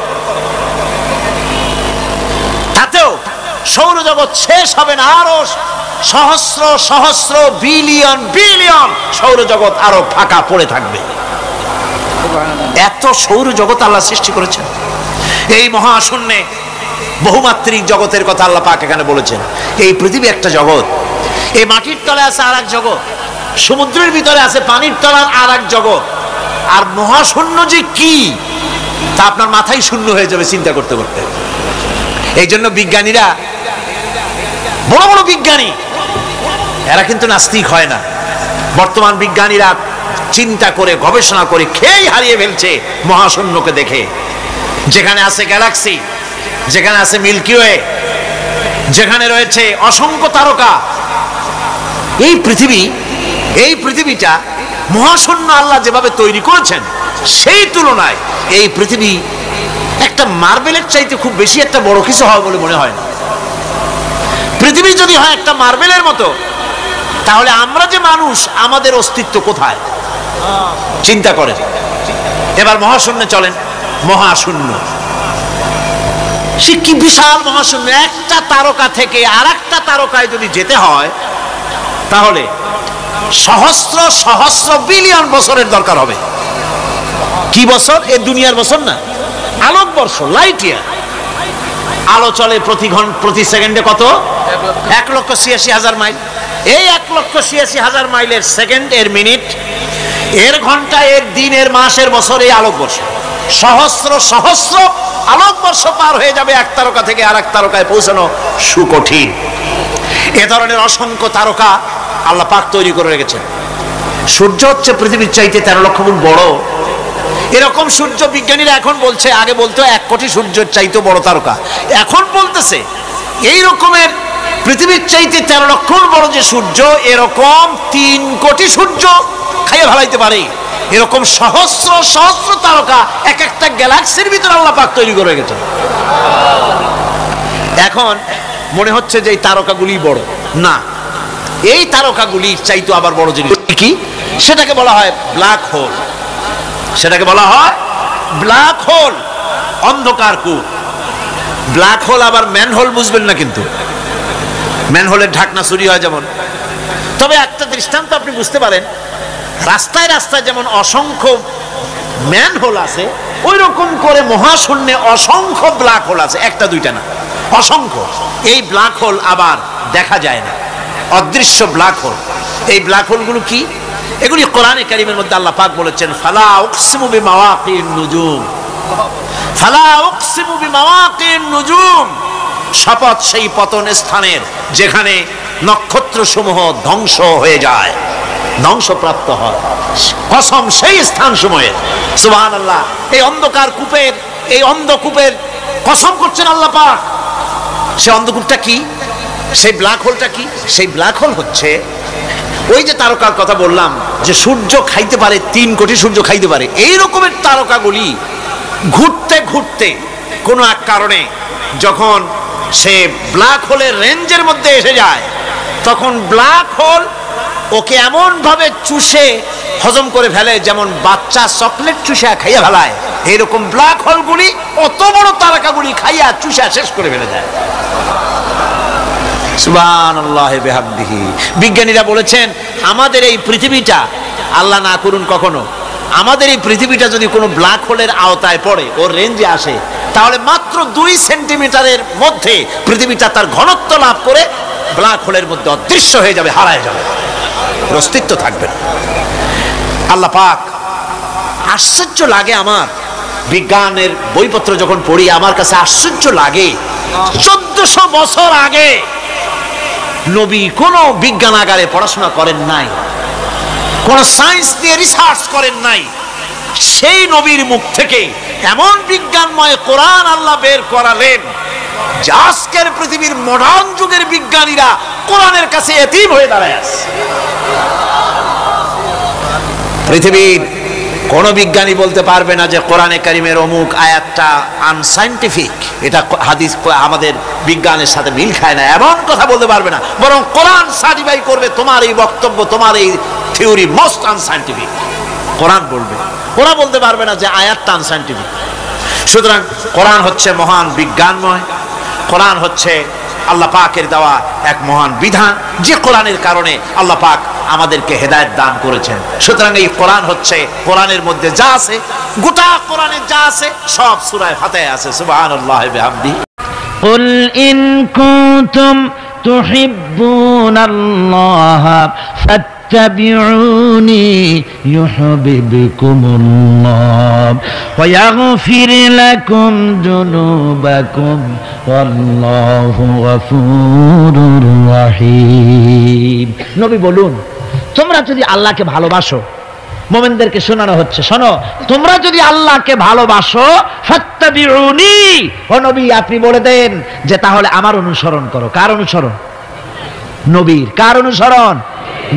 তাতেও সৌরজগৎ শেষ হবে না। আরো সহস্র সহস্র বিলিয়ন বিলিয়ন সৌরজগৎ আরো ফাঁকা পড়ে থাকবে। এত সৌরজগৎ আল্লাহ সৃষ্টি করেছেন। এই মহাশূন্যে বহুমাত্রিক জগতের কথা আল্লাহ পাক এখানে বলেছেন। এই পৃথিবী একটা জগৎ, এই মাটির তলে আছে আর এক জগৎ, সমুদ্রের ভিতরে আছে পানির তলার আর এক জগৎ। আর মহাশূন্য যে কি তা আপনার মাথায় শূন্য হয়ে যাবে চিন্তা করতে করতে। এই জন্য বিজ্ঞানীরা, বড় বড় বিজ্ঞানী, এরা কিন্তু নাস্তিক হয় না। বর্তমান বিজ্ঞানীরা চিন্তা করে গবেষণা করে খেই হারিয়ে ফেলছে মহাশূন্যকে দেখে। যেখানে আছে গ্যালাক্সি, যেখানে আছে মিল্কি ওয়ে, যেখানে রয়েছে অসংখ্য তারকা, এই পৃথিবীটা মহাশূন্য আল্লাহ যেভাবে তৈরি করেছেন, সেই তুলনায় এই পৃথিবী একটা মার্বেলের চাইতে খুব বেশি একটা বড় কিছু হবে বলে মনে হয় না। পৃথিবী যদি হয় একটা মার্বেলের মতো, তাহলে আমরা যে মানুষ, আমাদের অস্তিত্ব কোথায় চিন্তা করেন। এবার মহাশূন্যে চলেন। মহাশূন্য সে কি বিশাল মহাশূন্য! একটা তারকা থেকে আর একটা তারকায় যদি যেতে হয়, তাহলে সহস্র সহস্র বিলিয়ন বছরের দরকার হবে। কি বছর? এ দুনিয়ার বছর না, আলোকবর্ষ, লাইট ইয়ার। আলো চলে প্রতি সেকেন্ডে কত? 1,86,000 মাইল। এই 1,86,000 মাইলের সেকেন্ড, এর মিনিট, এর ঘন্টা, এর দিন, এর মাস, এর বছর, এই আলোকবর্ষ। সহস্র সহস্র আলোকবর্ষ পার হয়ে যাবে এক তারকা থেকে আর এক তারকায় পৌঁছানো সুকঠিন। এ ধরনের অসংখ্য তারকা আল্লাহ পাক তৈরি করে রেখেছেন। সূর্য হচ্ছে পৃথিবীর চাইতে 13 লক্ষ গুণ বড়। এরকম সূর্য বিজ্ঞানীরা এখন বলছে, আগে বলতো 1 কোটি সূর্যের চাইতে বড় তারকা, এখন বলতেছে এই রকমের পৃথিবীর চাইতে 13 লক্ষ গুণ বড় যে সূর্য, এরকম 3 কোটি সূর্য খাইয়ে ফেলাইতে পারে। এরকম সহস্র সহস্র তারকা এক একটা গ্যালাক্সির ভিতরে আল্লাহ পাক তৈরি করে রেখেছেন। এখন মনে হচ্ছে যে এই তারকাগুলি বড় না, এই তারকাগুলির চাইতে আবার বড় জিনিস কি, সেটাকে বলা হয় ব্ল্যাক হোল। সেটাকে বলা হয় ব্ল্যাক হোল, অন্ধকার কূপ। ব্ল্যাক হোল আবার ম্যানহোল বুঝবেন না, কিন্তু ম্যানহোলের ঢাকনা চুরি হয় যেমন। তবে একটা দৃষ্টান্ত আপনি বুঝতে পারেন, রাস্তায় রাস্তায় যেমন অসংখ্য ম্যানহোল আছে, ওই রকম করে মহাশূন্যে অসংখ্য ব্ল্যাক হোল আছে, একটা দুইটা না, অসংখ্য। এই ব্ল্যাক হোল আবার দেখা যায় না, অদৃশ্য ব্ল্যাক হোল। এই ব্ল্যাক হোলগুলো কি? এগুলি কোরআনে কারীমের মধ্যে আল্লাহ পাক বলেছেন, ফালা উকসিমু বিমাওয়াকিন নুজুম, ফালা উকসিমু বিমাওয়াকিন নুজুম, শপথ সেই পতন স্থানের যেখানে নক্ষত্র সমূহ ধ্বংস হয়ে যায়, ধ্বংসপ্রাপ্ত হয়, কসম সেই স্থান সময়ের। সুবহানাল্লাহ। এই অন্ধকার কূপের, এই অন্ধকূপের কসম করছেন আল্লাহ পাক। সে অন্ধকূপটা কি? সেই ব্ল্যাক হোলটা কি? সেই ব্ল্যাক হোল হচ্ছে ওই যে তারকার কথা বললাম, যে সূর্য খাইতে পারে, 3 কোটি সূর্য খাইতে পারে, এই রকমের তারকাগুলি ঘুরতে ঘুরতে কোনো এক কারণে যখন সে ব্ল্যাক হোলের রেঞ্জের মধ্যে এসে যায়, তখন ব্ল্যাক হোল ওকে এমন ভাবে চুষে হজম করে ফেলে যেমন বাচ্চা চকলেট চুষা খাইয়া ফেলায়, এইরকম ব্ল্যাক হোলগুলি অত বড় তারকাগুলি খাইয়া চুষা শেষ করে ফেলে দেয়। সুবহানাল্লাহি বিহামদিহি। বিজ্ঞানীরা বলেছেন আমাদের এই পৃথিবীটা, আল্লাহ না করুন কখনো, আমাদের এই পৃথিবীটা যদি কোনো ব্ল্যাক হোলের আওতায় পড়ে, ওর রেঞ্জে আসে, তাহলে মাত্র 2 সেন্টিমিটারের মধ্যে পৃথিবীটা তার ঘনত্ব লাভ করে ব্ল্যাক হোলের মধ্যে অদৃশ্য হয়ে যাবে, হারায় যাবে, অস্তিত্ব থাকবে না। আল্লাহ পাক, আশ্চর্য লাগে আমার বিজ্ঞানের বইপত্র যখন পড়ি, আমার কাছে আশ্চর্য লাগে 1400 বছর আগে নবী কোনো বিজ্ঞানাগারে পড়াশোনা করেন নাই, কোন সায়েন্স নিয়ে রিসার্চ করেন নাই, সেই নবীর মুখ থেকে এমন বিজ্ঞানময় কোরআন আল্লাহ বের করালেন যে আজকের পৃথিবীর মডার্ন যুগের বিজ্ঞানীরা কোরআনের কাছে এতিম হয়ে দাঁড়ায় আছে। পৃথিবীর কোন বিজ্ঞানী বলতে পারবে না যে কোরআনে কারিমের অমুক আয়াতটা আনসাইন্টিফিক, এটা হাদিস আমাদের বিজ্ঞানের সাথে মিল খায় না, এমন কথা বলতে পারবে না। বরং কোরআন সার্টিফাই করবে তোমার এই বক্তব্য, তোমার এই থিওরি মোস্ট আনসাইন্টিফিক, কোরআন বলবে। ওরা বলতে পারবে না যে আয়াতটা আনসাইন্টিফিক। সুতরাং কোরআন হচ্ছে মহান বিজ্ঞানময়, কোরআন হচ্ছে আল্লাহ পাকের দেওয়া এক মহান বিধান, যে কোরআনের কারণে আল্লাহ পাক আমাদেরকে হেদায়েত দান করেছেন। সুতরাং এই কোরআন হচ্ছে, কোরআনের মধ্যে যা আছে, গোটা কোরআনে যা আছে সব সূরা ফাতিহায় আছে। সুবহানাল্লাহি বিহামদিহি। কুল ইন কুনতুম তুহিব্বুনাল্লাহ ফাত্তাবিউনি ইউহিব্বুকুমুল্লাহ ওয়া ইয়াগফির লাকুম যুনুবাকুম ওয়াল্লাহু গফুরুর রহিম। নবী বলুন, তোমরা যদি আল্লাহকে ভালোবাসো, মুমিনদেরকে শোনানো হচ্ছে, শোনো, তোমরা যদি আল্লাহকে ভালোবাসো, ফাত্তাবিউনি, ও নবী আপনি বলে দেন যে তাহলে আমার অনুসরণ করো। কার অনুসরণ? নবীর। কার অনুসরণ?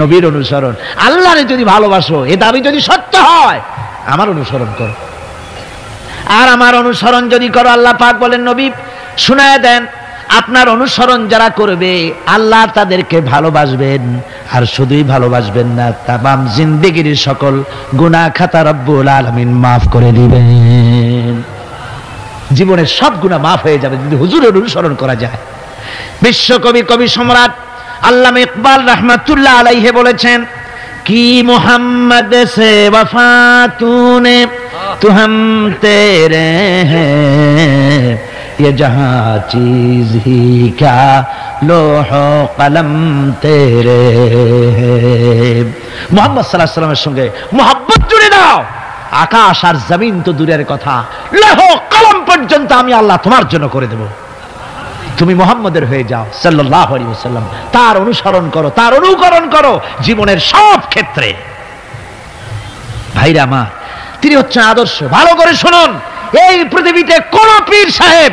নবীর অনুসরণ। আল্লাহরে যদি ভালোবাসো, এ দাবি যদি সত্য হয়, আমার অনুসরণ করো। আর আমার অনুসরণ যদি করো, আল্লাহ পাক বলেন নবী শুনায় দেন, আপনার অনুসরণ যারা করবে আল্লাহ তাদেরকে ভালোবাসবেন, আর শুধুই ভালোবাসবেন না, তামাম জিন্দেগির সকল গুনাহ খাতা রব্বুল আলামিন মাফ করে দিবেন। জীবনের সব গুনাহ মাফ হয়ে যাবে যদি হুজুরের অনুসরণ করা যায়। বিশ্বকবি, কবি সম্রাট আল্লামা ইকবাল রহমাতুল্লাহ আলাইহি বলেছেন, কি মোহাম্মদ সে वफा तूने तू हम तेरे हैं, ये जहां चीज ही क्या लोहो कलम तेरे हैं। মুহাম্মদ সাল্লাল্লাহু আলাইহি ওয়াসাল্লামের সঙ্গে মোহাব্বত জুড়ে দাও, আকাশ আর জমিন তো দূরের কথা, লৌহ কলম পর্যন্ত আমি আল্লাহ তোমার জন্য করে দেব। তুমি মুহাম্মদের হয়ে যাও সাল্লাল্লাহু আলাইহি ওয়াসাল্লাম, তার অনুসরণ করো, তার অনুকরণ করো জীবনের সব ক্ষেত্রে। ভাইরা আমার, তিনি হচ্ছেন আদর্শ। ভালো করে শুনুন, এই পৃথিবীতে কোন পীর সাহেব,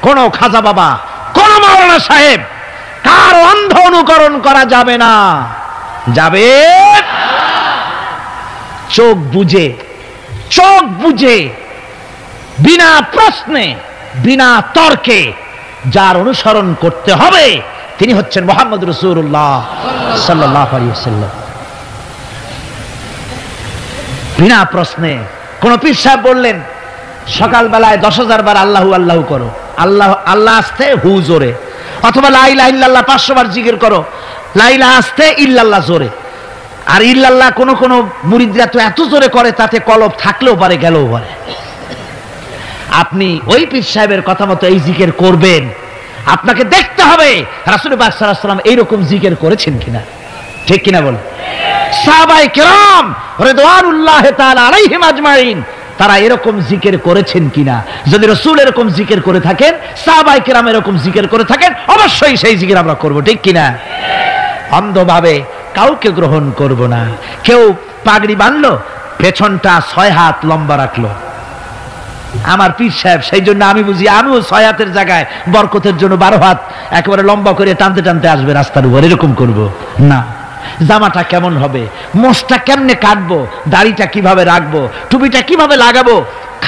কোন খাজা বাবা, কোন মাওলানা সাহেব, কার অন্ধ অনুকরণ করা যাবে না। যাবে চোখ বুঝে, চোখ বুঝে, বিনা প্রশ্নে, বিনা তর্কে যার অনুসরণ করতে হবে তিনি হচ্ছেন মুহাম্মদ রাসূলুল্লাহ সাল্লাল্লাহু আলাইহি ওয়াসাল্লাম। বিনা প্রশ্নে। কোন পীর সাহেব বললেন সকালবেলায় 10,000 বার আল্লাহু আল্লাহু করো, আল্লাহ আল্লাহ আস্তে হু জোরে, অথবা লা ইলাহা ইল্লাল্লাহ 500 বার জিকির করো, লা ইলাহা আস্তে ইল্লাল্লাহ জোরে। আর ইল্লাল্লাহ কোন কোন মুরিদরা তো এত জোরে করে তাতে কলব থাকলেও পারে গেলেও পারে। আপনি ওই পীর সাহেবের কথা মতো এই জিকির করবেন, আপনাকে দেখতে হবে রাসূল পাক সাল্লাল্লাহু আলাইহি ওয়াসাল্লাম এইরকম জিকির করেছেন কিনা। ঠিক কিনা বলেন? সাহাবায়ে কেরাম রিদওয়ানুল্লাহি তাআলা আলাইহিম আজমাইন তারা এরকম জিকির করেছেন কিনা। যদি রাসূল এরকম জিকির করে থাকেন, সাহাবায়ে কেরাম এরকম জিকির করে থাকেন, অবশ্যই সেই জিকির আমরা করব। ঠিক কিনা? অন্ধভাবে কাউকে গ্রহণ করব না। কেউ পাগড়ি বাঁধলো, পেছনটা 6 হাত লম্বা রাখলো, আমার পীর সাহেব, সেই জন্য আমি বুঝি আমিও 6 হাতের জায়গায় বরকতের জন্য 12 হাত একেবারে লম্বা করে টানতে টানতে আসবে রাস্তার উপর, এরকম করব না। জামাটা কেমন হবে, মোষটা কেমনে কাটবো, দাড়িটা কিভাবে রাখবো, টুপিটা কিভাবে লাগাবো,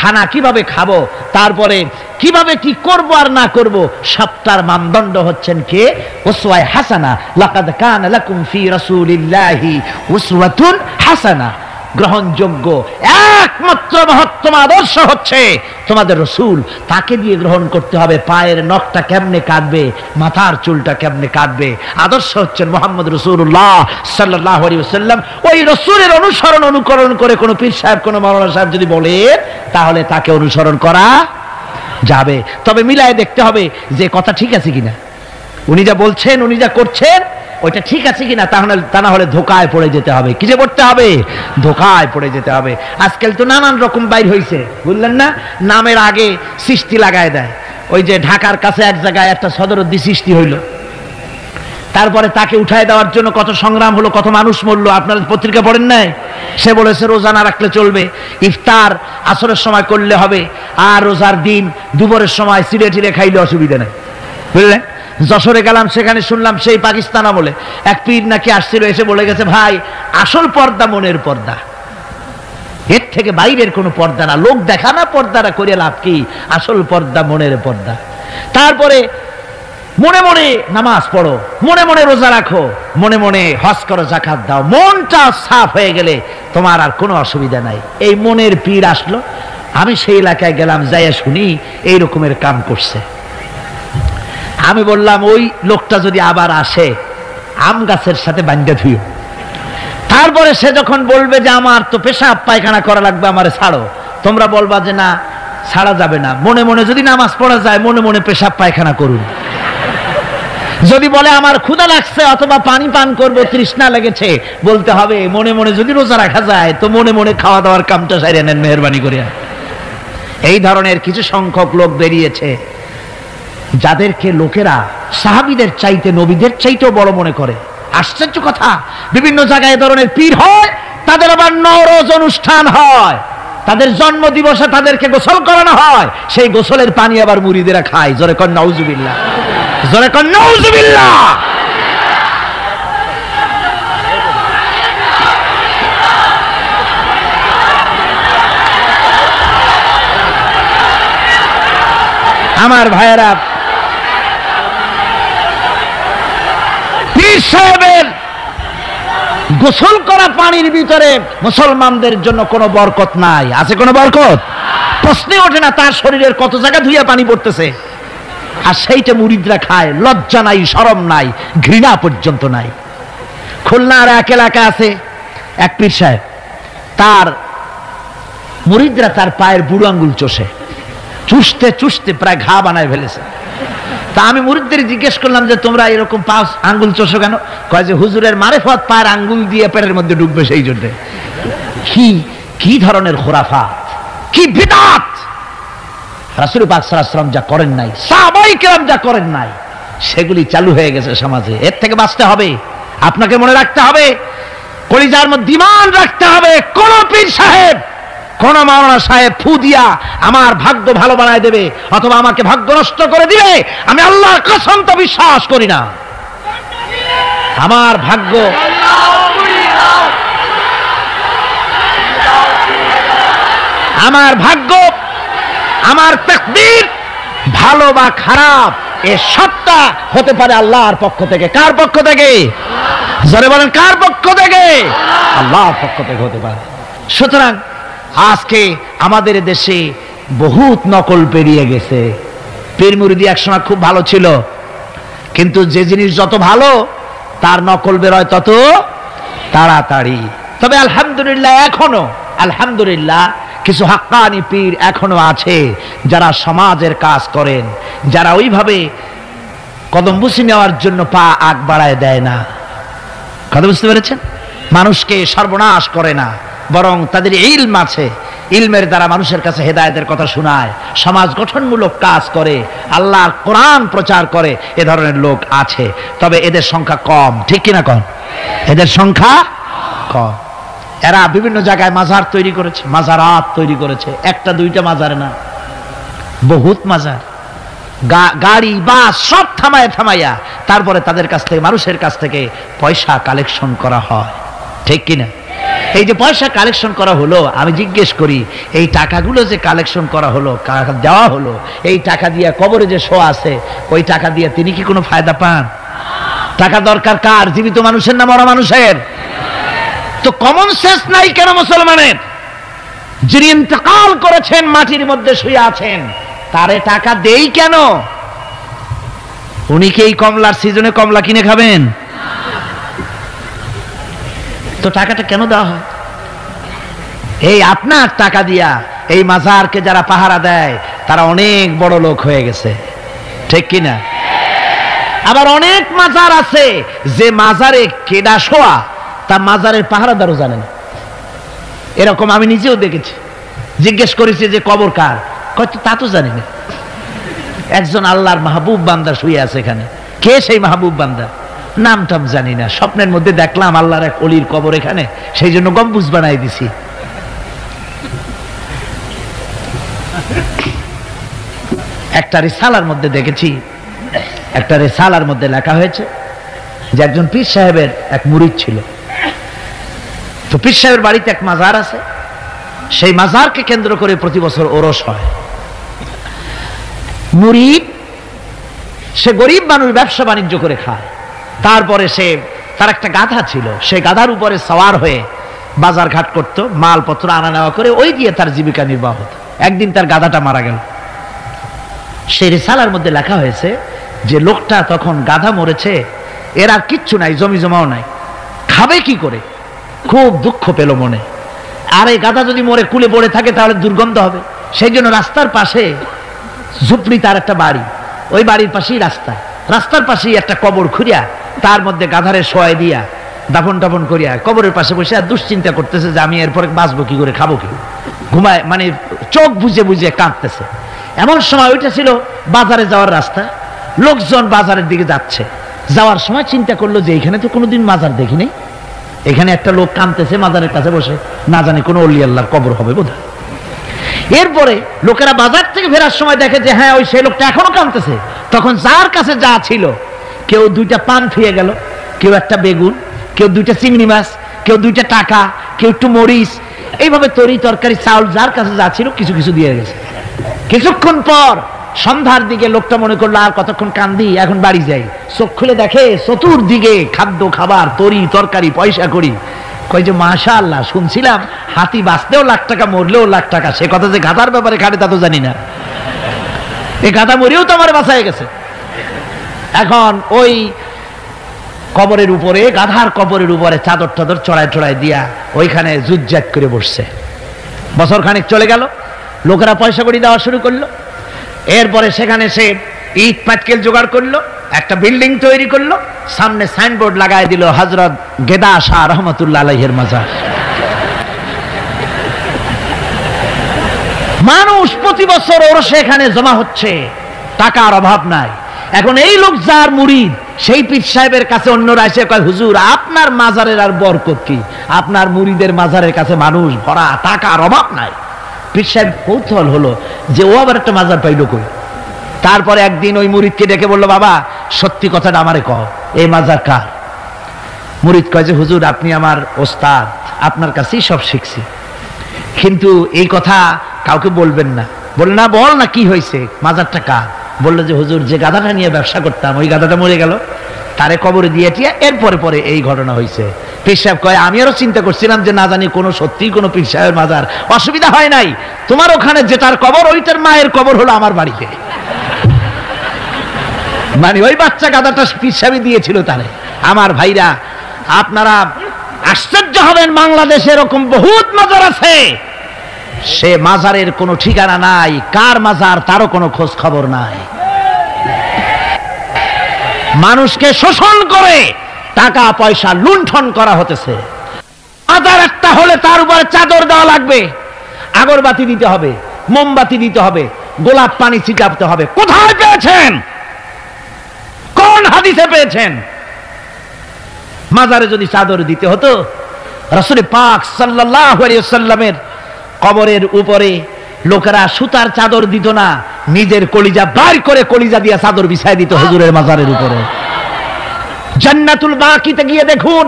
খানা কিভাবে খাবো, তারপরে কিভাবে কি করব আর না করব, সবটার মানদণ্ড হচ্ছেন কে? উসওয়ায়ে হাসানা। লাকাদ কানা লাকুম ফি রাসূলিল্লাহি উসওয়াতুন হাসানা। গ্রহণযোগ্য একমাত্র মহত্তম আদর্শ হচ্ছে তোমাদের রাসূল। তাকে দিয়ে গ্রহণ করতে হবে। পায়ের নখটা কেমনে কাটবে, মাথার চুলটা কেমনে কাটবে, আদর্শ হচ্ছেন মুহাম্মদ রাসূলুল্লাহ সাল্লাল্লাহু আলাইহি ওয়াসাল্লাম। ওই রাসূলের অনুকরণ করে কোনো পীর সাহেব, কোনো মাওলানা সাহেব যদি বলে, তাহলে তাকে অনুসরণ করা যাবে। তবে মিলায় দেখতে হবে যে কথা ঠিক আছে কিনা, উনি যা বলছেন, উনি যা করছেন, ওইটা ঠিক আছে কিনা। তা না হলে ধোকায় পড়ে যেতে হবে। কিসে পড়তে হবে? ধোকায় পড়ে যেতে হবে। আজকাল তো নানান রকম বাইর হয়েছে, বুঝলেন না? নামের আগে সৃষ্টি লাগায় দেয়। ওই যে ঢাকার কাছে এক জায়গায় একটা সদরুদ্দি সৃষ্টি হইল, তারপরে তাকে উঠায় দেওয়ার জন্য কত সংগ্রাম হলো, কত মানুষ মরলো। আপনারা পত্রিকা পড়েন নাই? সে বলেছে রোজা না রাখলে চলবে, ইফতার আসরের সময় করলে হবে, আর রোজার দিন দুপুরের সময় চিড়ে টিড়ে খাইলে অসুবিধা নেই, বুঝলেন? যশোরে গেলাম, সেখানে শুনলাম সেই পাকিস্তান আমলে এক পীর নাকি আসছিল, এসে বলে গেছে, ভাই আসল পর্দা মনের পর্দা, এর থেকে বাইরের কোনো পর্দা না। লোক দেখা না পর্দাটা করে লাভ কি? আসল পর্দা মনের পর্দা। তারপরে মনে মনে নামাজ পড়ো, মনে মনে রোজা রাখো, মনে মনে হজ করো, যাকাত দাও, মনটা সাফ হয়ে গেলে তোমার আর কোনো অসুবিধা নাই। এই মনের পীর আসলো, আমি সেই এলাকায় গেলাম, যাইয়া শুনি এই রকমের কাম করছে। আমি বললাম, ওই লোকটা যদি আবার আসে, আম গাছের সাথে বান্ধা ধুইও। তারপরে সে যখন বলবে যে আমার তো পেশাব পায়খানা করা লাগবে, আমারে ছাড়ো, তোমরা বলবা যে না, ছাড়া যাবে না। মনে মনে যদি নামাজ পড়া যায়, মনে মনে পেশাব পায়খানা করুন। যদি বলে আমার ক্ষুধা লাগছে অথবা পানি পান করব, তৃষ্ণা লেগেছে, বলতে হবে মনে মনে যদি রোজা রাখা যায় তো মনে মনে খাওয়া দাওয়ার কামটা সাইরে নেন মেহেরবানি করে। এই ধরনের কিছু সংখ্যক লোক বেরিয়েছে, যাদেরকে লোকেরা সাহাবীদের চাইতে, নবীদের চাইতেও বড় মনে করে। আশ্চর্য কথা, বিভিন্ন জায়গায় ধরনের পীর হয়, তাদের আবার নওরোজ অনুষ্ঠান হয়, তাদের জন্ম দিবসে তাদেরকে গোসল করানো হয়, সেই গোসলের পানি আবার মুরিদেরা খায়। জোরে কর নাউজুবিল্লাহ, জোরে কর নাউজুবিল্লাহ। আমার ভাইয়েরা, পীর সাহেবের গোসল করা পানির ভিতরে মুসলমানদের জন্য কোনো বরকত নাই। আছে কোনো বরকত? প্রশ্নে ওঠে না। তার শরীরের কত জায়গা ধুইয়া পানি পড়তেছে, আর সেইটা মুরিদরা খায়। লজ্জা নাই, শরম নাই, ঘৃণা পর্যন্ত নাই। খুলনার এক এলাকা আছে এক পীর সাহেব, তার মুরিদরা তার পায়ের বুড়ো আঙ্গুল চষে, চুষতে চুষতে প্রায় ঘা বানায় ফেলেছে। তা আমি মুরিদদের জিজ্ঞেস করলাম যে তোমরা এরকম পা আঙ্গুল চষো কেন? কয় যে হুজুরের মারেফত পায়ের আঙ্গুল দিয়ে পেটের মধ্যে ঢুকবে, সেই জন্য। কি ধরনের খোরাফাত, কি বিদআত! রাসূল পাক সাল্লাল্লাহু আলাইহি ওয়াসাল্লাম যা করেন নাই, সাহাবায়ে কেরাম যা করেন নাই, সেগুলি চালু হয়ে গেছে সমাজে। এর থেকে বাঁচতে হবে, আপনাকে মনে রাখতে হবে, কলিজার মধ্যে ঈমান রাখতে হবে। কোন পীর সাহেব, কোন মাওলানা সাহেব ফু দিয়া আমার ভাগ্য ভালো বানায় দেবে অথবা আমাকে ভাগ্য নষ্ট করে দিবে, আমি আল্লাহর কসম তো বিশ্বাস করি না। আমার ভাগ্য, আমার তাকদীর ভালো বা খারাপ, এ সবটা হতে পারে আল্লাহর পক্ষ থেকে। কার পক্ষ থেকে? জোরে বলেন, কার পক্ষ থেকে? আল্লাহর পক্ষ থেকে হতে পারে। সুতরাং আজকে আমাদের দেশে বহুত নকল পেরিয়ে গেছে। পীর মুরিদি একসময় খুব ভালো ছিল, কিন্তু যে জিনিস যত ভালো তার নকল বেরোয় তত তাড়াতাড়ি। তবে আলহামদুলিল্লাহ, আলহামদুলিল্লাহ কিছু হাক্কানি পীর এখনো আছে, যারা সমাজের কাজ করেন, যারা ওইভাবে কদম বুঝি নেওয়ার জন্য পা আগ বাড়ায় দেয় না। কথা বুঝতে পেরেছেন? মানুষকে সর্বনাশ করে না, বরং তাদের ইলম আছে, ইলমের দ্বারা মানুষের কাছে হেদায়েতের কথা শোনায়, সমাজ গঠনমূলক কাজ করে, আল্লাহর কোরআন প্রচার করে। এ ধরনের লোক আছে, তবে এদের সংখ্যা কম। ঠিক কিনা কম? এদের সংখ্যা কম। এরা বিভিন্ন জায়গায় মাজার তৈরি করেছে, মাজারাত তৈরি করেছে। একটা দুইটা মাজারে না, বহুত মাজার, গাড়ি বাস সব থামাইয়া তারপরে তাদের কাছ থেকে, মানুষের কাছ থেকে পয়সা কালেকশন করা হয়। ঠিক কিনা? এই যে পয়সা কালেকশন করা হলো, আমি জিজ্ঞেস করি এই টাকাগুলো যে কালেকশন করা হলো, দেওয়া হলো, এই টাকা দিয়ে কবরে যে শোয়া আছে, ওই টাকা দিয়ে তিনি কি কোনো ফায়দা পান? টাকা দরকার কার? জীবিত মানুষের না মরা মানুষের? তো কমন সেন্স নাই কেন মুসলমানের? যিনি ইন্তেকাল করেছেন, মাটির মধ্যে শুয়ে আছেন, তারে টাকা দেই কেন? উনি কি এই কমলার সিজনে কমলা কিনে খাবেন? তো টাকাটা কেন দেওয়া হয়? এই আপনার টাকা দিয়া এই মাজারকে যারা পাহারা দেয় তারা অনেক বড় লোক হয়ে গেছে, ঠিক কিনা? আবার অনেক মাজার আছে যে মাজারে কেডা শোয়া তা মাজারের পাহারাদারও জানে না। এরকম আমি নিজেও দেখেছি। জিজ্ঞেস করেছি যে কবর কার, কত তা তো জানি না। একজন আল্লাহর মাহবুব বান্দা শুয়ে আছে এখানে। কে সেই মাহবুব বান্দা? নাম টাম জানি না, স্বপ্নের মধ্যে দেখলাম আল্লাহর এক অলির কবর এখানে, সেই জন্য গম্বুজ বানাই দিছি। একটা রিসালার মধ্যে দেখেছি, একটা রিসালার মধ্যে লেখা হয়েছে যে একজন পীর সাহেবের এক মুরিদ ছিল। তো পীর সাহেবের বাড়িতে এক মাজার আছে, সেই মাজারকে কেন্দ্র করে প্রতি বছর ওরস হয়। মুরিদ সে গরিব মানুষ, ব্যবসা বাণিজ্য করে খায়। তারপরে সে তার একটা গাধা ছিল, সেই গাধার উপরে সওয়ার হয়ে বাজার ঘাট করত, মালপত্র আনা নেওয়া করে ওই দিয়ে তার জীবিকা নির্বাহ হতো। একদিন তার গাধাটা মারা গেল। সেই রিসালার মধ্যে লেখা হয়েছে যে লোকটা তখন গাধা মরেছে, এর আর কিচ্ছু নাই, জমি জমাও নাই, খাবে কি করে? খুব দুঃখ পেল মনে। আর এই গাধা যদি মরে কুলে পড়ে থাকে তাহলে দুর্গন্ধ হবে। সেই জন্য রাস্তার পাশে ঝুপড়ি, তার একটা বাড়ি, ওই বাড়ির পাশেই রাস্তা, রাস্তার পাশেই একটা কবর খুঁড়িয়া তার মধ্যে গাধারে শোয়াই দিয়া দাফন টাফন করিয়া কবরের পাশে বসে আর দুশ্চিন্তা করতেছে যে আমি এরপরে বাঁচবো কি করে, খাবো কি, ঘুমায়, মানে চোখ বুঝে বুঝে কাঁদতেছে। এমন সময় ওইটা ছিল বাজারে যাওয়ার রাস্তা, লোকজন বাজারের দিকে যাচ্ছে। যাওয়ার সময় চিন্তা করলো যে এখানে তো কোনোদিন মাজার দেখি নাই, এখানে একটা লোক কাঁদতেছে মাজারের কাছে বসে, না জানি কোনো অলি আল্লাহর কবর হবে বোধহয়। এরপরে লোকেরা বাজার থেকে ফেরার সময় দেখে যে হ্যাঁ ওই সেই লোকটা এখনো কাঁদতেছে। তখন যার কাছে যা ছিল, কেউ 2টা পান ফিয়ে গেল, কেউ একটা বেগুন, কেউ 2টা চিংড়ি মাছ, কেউ 2টা টাকা, কেউ একটু মরিচ, এইভাবে তরি তরকারি চাউল যার কাছে যা ছিল কিছু কিছু দিয়ে গেছে। কিছুক্ষণ পর সন্ধ্যার দিকে লোকটা মনে করলো আর কতক্ষণ কান্দি, এখন বাড়ি যাই। চোখ খুলে দেখে চতুর্দিকে খাদ্য খাবার, তরি তরকারি, পয়সা করি। কই যে মাশাআল্লাহ, শুনছিলাম হাতি বাঁচতেও লাখ টাকা, মরলেও লাখ টাকা, সে কথা যে গাধার ব্যাপারে খাটে তা তো জানি না। এই গাধা মরেও তো আমার বাঁচায় গেছে। এখন ওই কবরের উপরে, গাধার কবরের উপরে চাদর টাদর চড়ায় চড়ায় দিয়া ওইখানে জুজ্জাত করে বসছে। বছর খানিক চলে গেল, লোকেরা পয়সা কড়ি দেওয়া শুরু করলো। এরপরে সেখানে সে ইট পাটকেল জোগাড় করলো, একটা বিল্ডিং তৈরি করলো, সামনে সাইনবোর্ড লাগাই দিল হযরত গেদা শাহ রহমাতুল্লাহ আলাইহির মাজার। মানুষ প্রতি বছর ওর সেখানে জমা হচ্ছে, টাকার অভাব নাই। এখন এই লোক যার মুরিদ, সেই পীর সাহেবের কাছে অন্যরা এসে কয় হুজুর আপনার মাজারের আর বরকত কি, আপনার মুরিদের মাজারের কাছে মানুষ ভরা, টাকার অভাব নাই। পীর সাহেব কৌতূহল হলো যে ও আবার একটা মাজার পাইলো কই। তারপরে একদিন ওই মুরিদকে ডেকে বললো বাবা সত্যি কথাটা আমারে কও, এই মাজার কার? মুরিদ কয় যে হুজুর আপনি আমার ওস্তাদ, আপনার কাছেই সব শিখছি, কিন্তু এই কথা কাউকে বলবেন না। বলল না, বল না কি হয়েছে, মাজারটা কার? বললো যে হুজুর যে গাধাটা নিয়ে ব্যবসা করতাম ওই গাধাটা মরে গেল, তারে কবরে দিয়ে টিয়া এরপরে পরে এই ঘটনা হয়েছে। পীর সাহেব কয় আমি আরো চিন্তা করছিলাম যে না জানি কোনো সত্যি কোনো পীর সাহেবের মাজার, অসুবিধা হয় নাই, তোমার ওখানে যেটার কবর ওইটার মায়ের কবর হলো আমার বাড়িতে। মানে ওই বাচ্চা গাধাটা পীর সাহেব দিয়েছিল তারে। আমার ভাইরা আপনারা আশ্চর্য হবেন, বাংলাদেশে এরকম বহুত মাজার আছে, সে মাজারের কোনো ঠিকানা নাই, কার মাজার তারও কোনো খোঁজ খবর নাই। মানুষকে শোষণ করে টাকা পয়সা লুণ্ঠন করা হতেছে। মাজার একটা হলে তার উপরে চাদর দেওয়া লাগবে, আগরবাতি দিতে হবে, মোমবাতি দিতে হবে, গোলাপ পানি ছিটাতে হবে। কোথায় পেয়েছেন? কোন হাদিসে পেয়েছেন? মাজারে যদি চাদর দিতে হতো, রাসূল পাক সাল্লাল্লাহু আলাইহি ওয়াসাল্লামের কবরের উপরে লোকেরা সুতার চাদর দিত না, নিজের কলিজা বাইর করে কলিজা দিয়া চাদর বিছায় দিত হুজুরের মাজারের উপরে। জান্নাতুল বাকিতে গিয়ে দেখুন,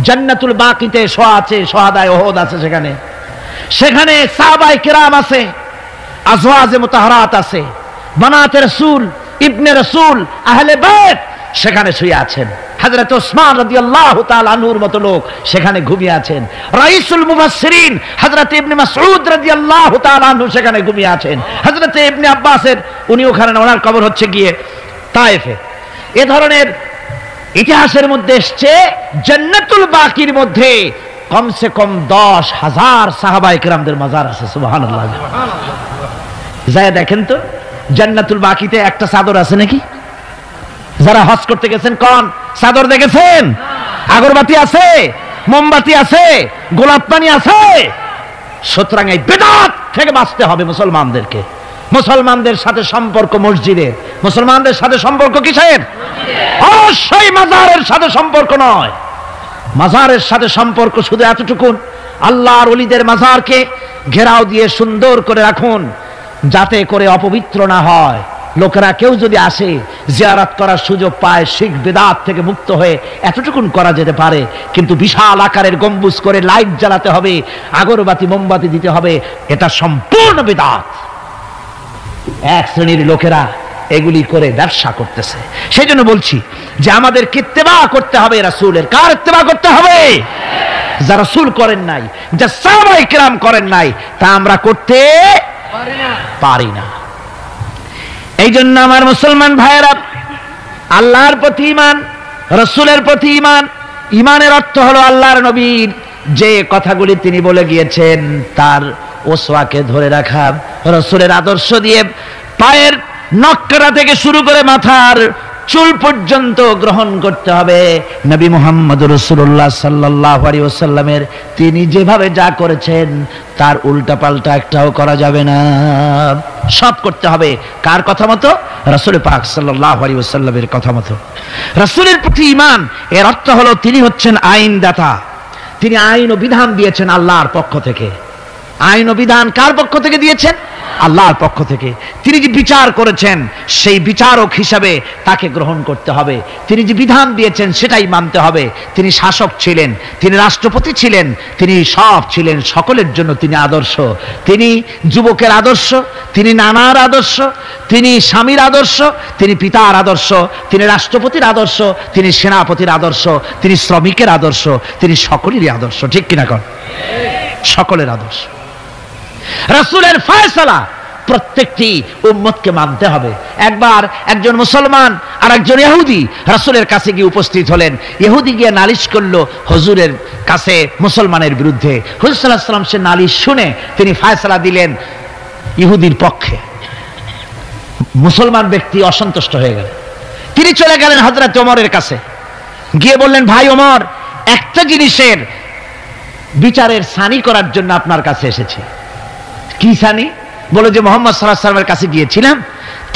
জান্নাতুল বাকিতে শোয়া আছে, শহাদায়ে উহুদ আছে, সেখানে সাহাবায়ে কেরাম আছে, আজওয়াজে মুতাহহারাত আছে, বানাতে রাসূল, ইবনে রাসূল, আহলে বাইত সেখানে শুয়ে আছেন। হযরত ওসমান রাদিয়াল্লাহু তাআলা আনহুর মতো লোক সেখানে ঘুমিয়ে আছেন। রাইসুল মুফাসসিরিন হযরত ইবনে মাসউদ রাদিয়াল্লাহু তাআলা আনহু সেখানে ঘুমিয়ে আছেন। হযরত ইবনে আব্বাসের উনি ওখানে, ওনার কবর হচ্ছে গিয়ে তায়েফে। এ ধরনের ইতিহাসের মধ্যে এসছে জান্নাতুল বাকির মধ্যে কমসে কম 10,000 সাহাবায়ে কেরামদের মাজার আছে। সুবহানাল্লাহ। যায় দেখেন তো জান্নাতুল বাকিতে একটা চাদর আছে নাকি? যারা হজ করতে গেছেন কোন চাদর দেখেছেন? আগরবাতি আছে, মোমবাতি আছে, গোলাপ পানি আছে। সুতরাং এই বিদআত থেকে বাঁচতে হবে মুসলমানদেরকে। মুসলমানদের সাথে সম্পর্ক মসজিদে, মুসলমানদের সাথে সম্পর্ক কিসের? অবশ্যই মাজারের সাথে সম্পর্ক নয়। মাজারের সাথে সম্পর্ক শুধু এতটুকু, আল্লাহর ওলিদের মাজারকে ঘেরাও দিয়ে সুন্দর করে রাখুন যাতে করে অপবিত্র না হয়। লোকেরা কেউ যদি আসে জিয়ারত করার সুযোগ পায়, শিরক বিদআত থেকে মুক্ত হয়ে এতটুকুন করা যেতে পারে। কিন্তু বিশাল আকারের গম্বুজ করে লাইট জ্বালাতে হবে, আগরবাতি মোমবাতি দিতে হবে, এটা সম্পূর্ণ বিদআত। এক শ্রেণীর লোকেরা এগুলি করে ব্যবসা করতেছে। সেই জন্য বলছি যে আমাদের ইত্তেবা করতে হবে রাসূলের। কার ইত্তেবা করতে হবে? যারা রাসূল করেন নাই, যা সাহাবায়ে কেরাম করেন নাই, তা আমরা করতে পারি না। এই জন্য আমার মুসলমান ভাইয়েরা, আল্লাহর প্রতি ঈমান, রাসূলের প্রতি ঈমান। ঈমানের অর্থ হলো আল্লাহর নবীর যে কথাগুলি তিনি বলে গিয়েছেন তার ওসওয়াকে ধরে রাখা, রাসূলের আদর্শ দিয়ে পায়ের নখকাটা থেকে শুরু করে মাথার চুল পর্যন্ত গ্রহণ করতে হবে। নবী মুহাম্মদ রাসূলুল্লাহ সাল্লাল্লাহু আলাইহি ওয়াসাল্লামের তিনি যেভাবে যা করেছেন তার উল্টা পাল্টা একটাও করা যাবে না, সব করতে হবে কার কথা মতো? রাসূল পাক সাল্লাল্লাহু আলাইহি ওয়াসাল্লামের কথা মতো। রাসূলের প্রতি ঈমান এর অর্থ হলো তিনি হচ্ছেন আইনদাতা। তিনি আইন ও বিধান দিয়েছেন আল্লাহর পক্ষ থেকে। আইন ও বিধান কার পক্ষ থেকে দিয়েছেন? আল্লাহর পক্ষ থেকে। তিনি যে বিচার করেছেন সেই বিচারক হিসাবে তাকে গ্রহণ করতে হবে। তিনি যে বিধান দিয়েছেন সেটাই মানতে হবে। তিনি শাসক ছিলেন, তিনি রাষ্ট্রপতি ছিলেন, তিনি সব ছিলেন, সকলের জন্য তিনি আদর্শ। তিনি যুবকের আদর্শ, তিনি নানার আদর্শ, তিনি স্বামীর আদর্শ, তিনি পিতার আদর্শ, তিনি রাষ্ট্রপতির আদর্শ, তিনি সেনাপতির আদর্শ, তিনি শ্রমিকের আদর্শ, তিনি সকলেরই আদর্শ। ঠিক কিনা কন? সকলের আদর্শ। রাসূলের ফয়সালা প্রত্যেকটি উম্মতকে মানতে হবে। একবার একজন মুসলমান আর একজন ইহুদি রাসূলের কাছে গিয়ে উপস্থিত হলেন। ইহুদি গিয়ে নালিশ করলো হুজুরের কাছে মুসলমানের বিরুদ্ধে। হুজুর সাল্লাল্লাহু আলাইহি ওয়াসাল্লাম সে নালিশ শুনে তিনি ফয়সালা দিলেন ইহুদির পক্ষে। মুসলমান ব্যক্তি অসন্তুষ্ট হয়ে গেল। তিনি চলে গেলেন হযরত ওমরের কাছে, গিয়ে বললেন, ভাই ওমর, একটা জিনিসের বিচারের সানি করার জন্য আপনার কাছে এসেছি। কি সানি? বলে যে মুহাম্মদ সাল্লাল্লাহু আলাইহি ওয়াসাল্লামের কাছে গিয়েছিলাম,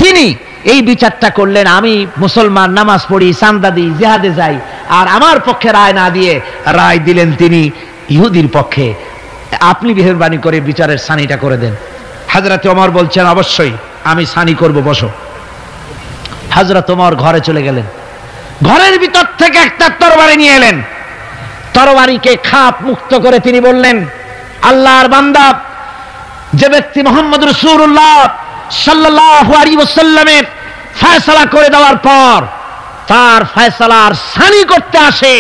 তিনি এই বিচারটা করলেন, আমি মুসলমান, নামাজ পড়ি, চাঁদা দিই, জিহাদে যাই, আর আমার পক্ষে রায় না দিয়ে রায় দিলেন তিনি ইহুদির পক্ষে। আপনি মেহেরবানি করে বিচারের সানিটা করে দেন। হযরত ওমর বলছেন, অবশ্যই আমি সানি করব, বসো। হযরত ওমর ঘরে চলে গেলেন। ঘরের ভিতর থেকে একটা তরবারি নিয়ে এলেন। তরবারিকে খাপ মুক্ত করে তিনি বললেন, আল্লাহর বান্দা, যে ব্যক্তি মুহাম্মদ রাসূলুল্লাহ সাল্লাল্লাহু আলাইহি ওয়াসাল্লামের ফয়সালা করে দেওয়ার পর তার ফয়সালার সানি করতে আসে,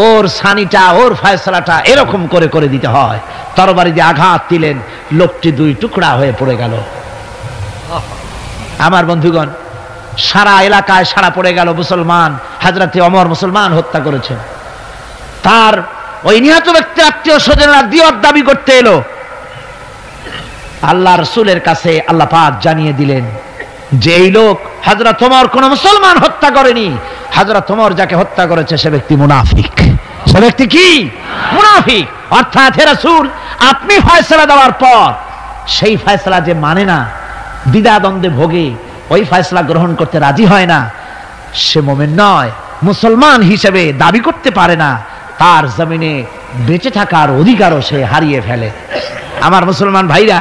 ওর সানিটা, ওর ফয়সালাটা এরকম করে করে দিতে হয়। তরবারি দিয়ে আঘাত দিলেন, লোকটি দুই টুকরা হয়ে পড়ে গেল। আমার বন্ধুগণ, সারা এলাকায় সারা পড়ে গেল, মুসলমান, হযরত ওমর মুসলমান হত্যা করেছেন। তার ওই নিহত ব্যক্তির আত্মীয় স্বজনরা দিয়ত দাবি করতে এলো। আল্লাহ রাসূলের কাছে আল্লাহ পাক জানিয়ে দিলেন যে এই লোক হযরত ওমর কোন মুসলমান হত্যা করেনি, হযরত ওমর যাকে হত্যা করেছে সে ব্যক্তি মুনাফিক। সে ব্যক্তি কি? মুনাফিক। অর্থাৎ হে রাসূল, আপনি ফয়সালা দেওয়ার পর সেই ফয়সালা যে মানে না, দ্বিধাদ্বন্দ্বে ভোগে, ওই ফয়সালা গ্রহণ করতে রাজি হয় না, সে মুমিন নয়, মুসলমান হিসেবে দাবি করতে পারে না, তার জমিনে বেঁচে থাকার অধিকারও সে হারিয়ে ফেলে। আমার মুসলমান ভাইরা,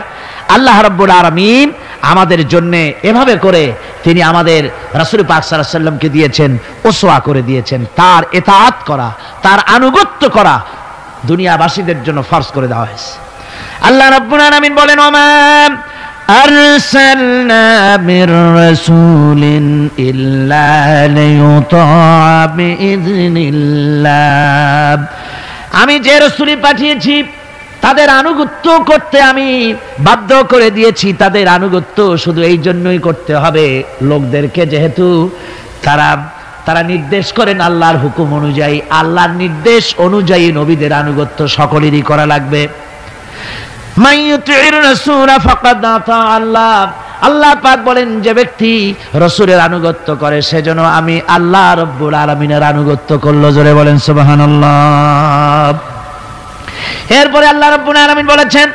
আল্লাহ রাব্বুল আলামিন আমাদের জন্য এভাবে করে তিনি আমাদের রাসূল পাক সাল্লাল্লাহু আলাইহি ওয়াসাল্লামকে দিয়েছেন, উসওয়া করে দিয়েছেন। তার ইতাআত করা, তার আনুগত্য করা দুনিয়াবাসীদের জন্য ফরজ করে দেওয়া হয়েছে। আল্লাহ রাব্বুল আলামিন বলেন, ওমা আরসালনা মির রাসূলিন ইল্লা লিয়ুতা'a বিইذনিল্লাহ। আমি যে রাসূল পাঠিয়েছি তাদের আনুগত্য করতে আমি বাধ্য করে দিয়েছি। তাদের আনুগত্য শুধু এই জন্যই করতে হবে লোকদেরকে, যেহেতু তারা নির্দেশ করেন আল্লাহর হুকুম অনুযায়ী। আল্লাহর নির্দেশ অনুযায়ী নবীদের আনুগত্য সকলেরই করা লাগবে। মাইয়ুতির রাসূলা ফাকাদ আতা আল্লাহ। আল্লাহ পাক বলেন, যে ব্যক্তি রাসূলের আনুগত্য করে সেজন্য আমি আল্লাহ রাব্বুল আলামিনের আনুগত্য করলো। জোরে বলেন সুবহানাল্লাহ। এরপরে আল্লাহ রাব্বুল আলামিন বলেছেন,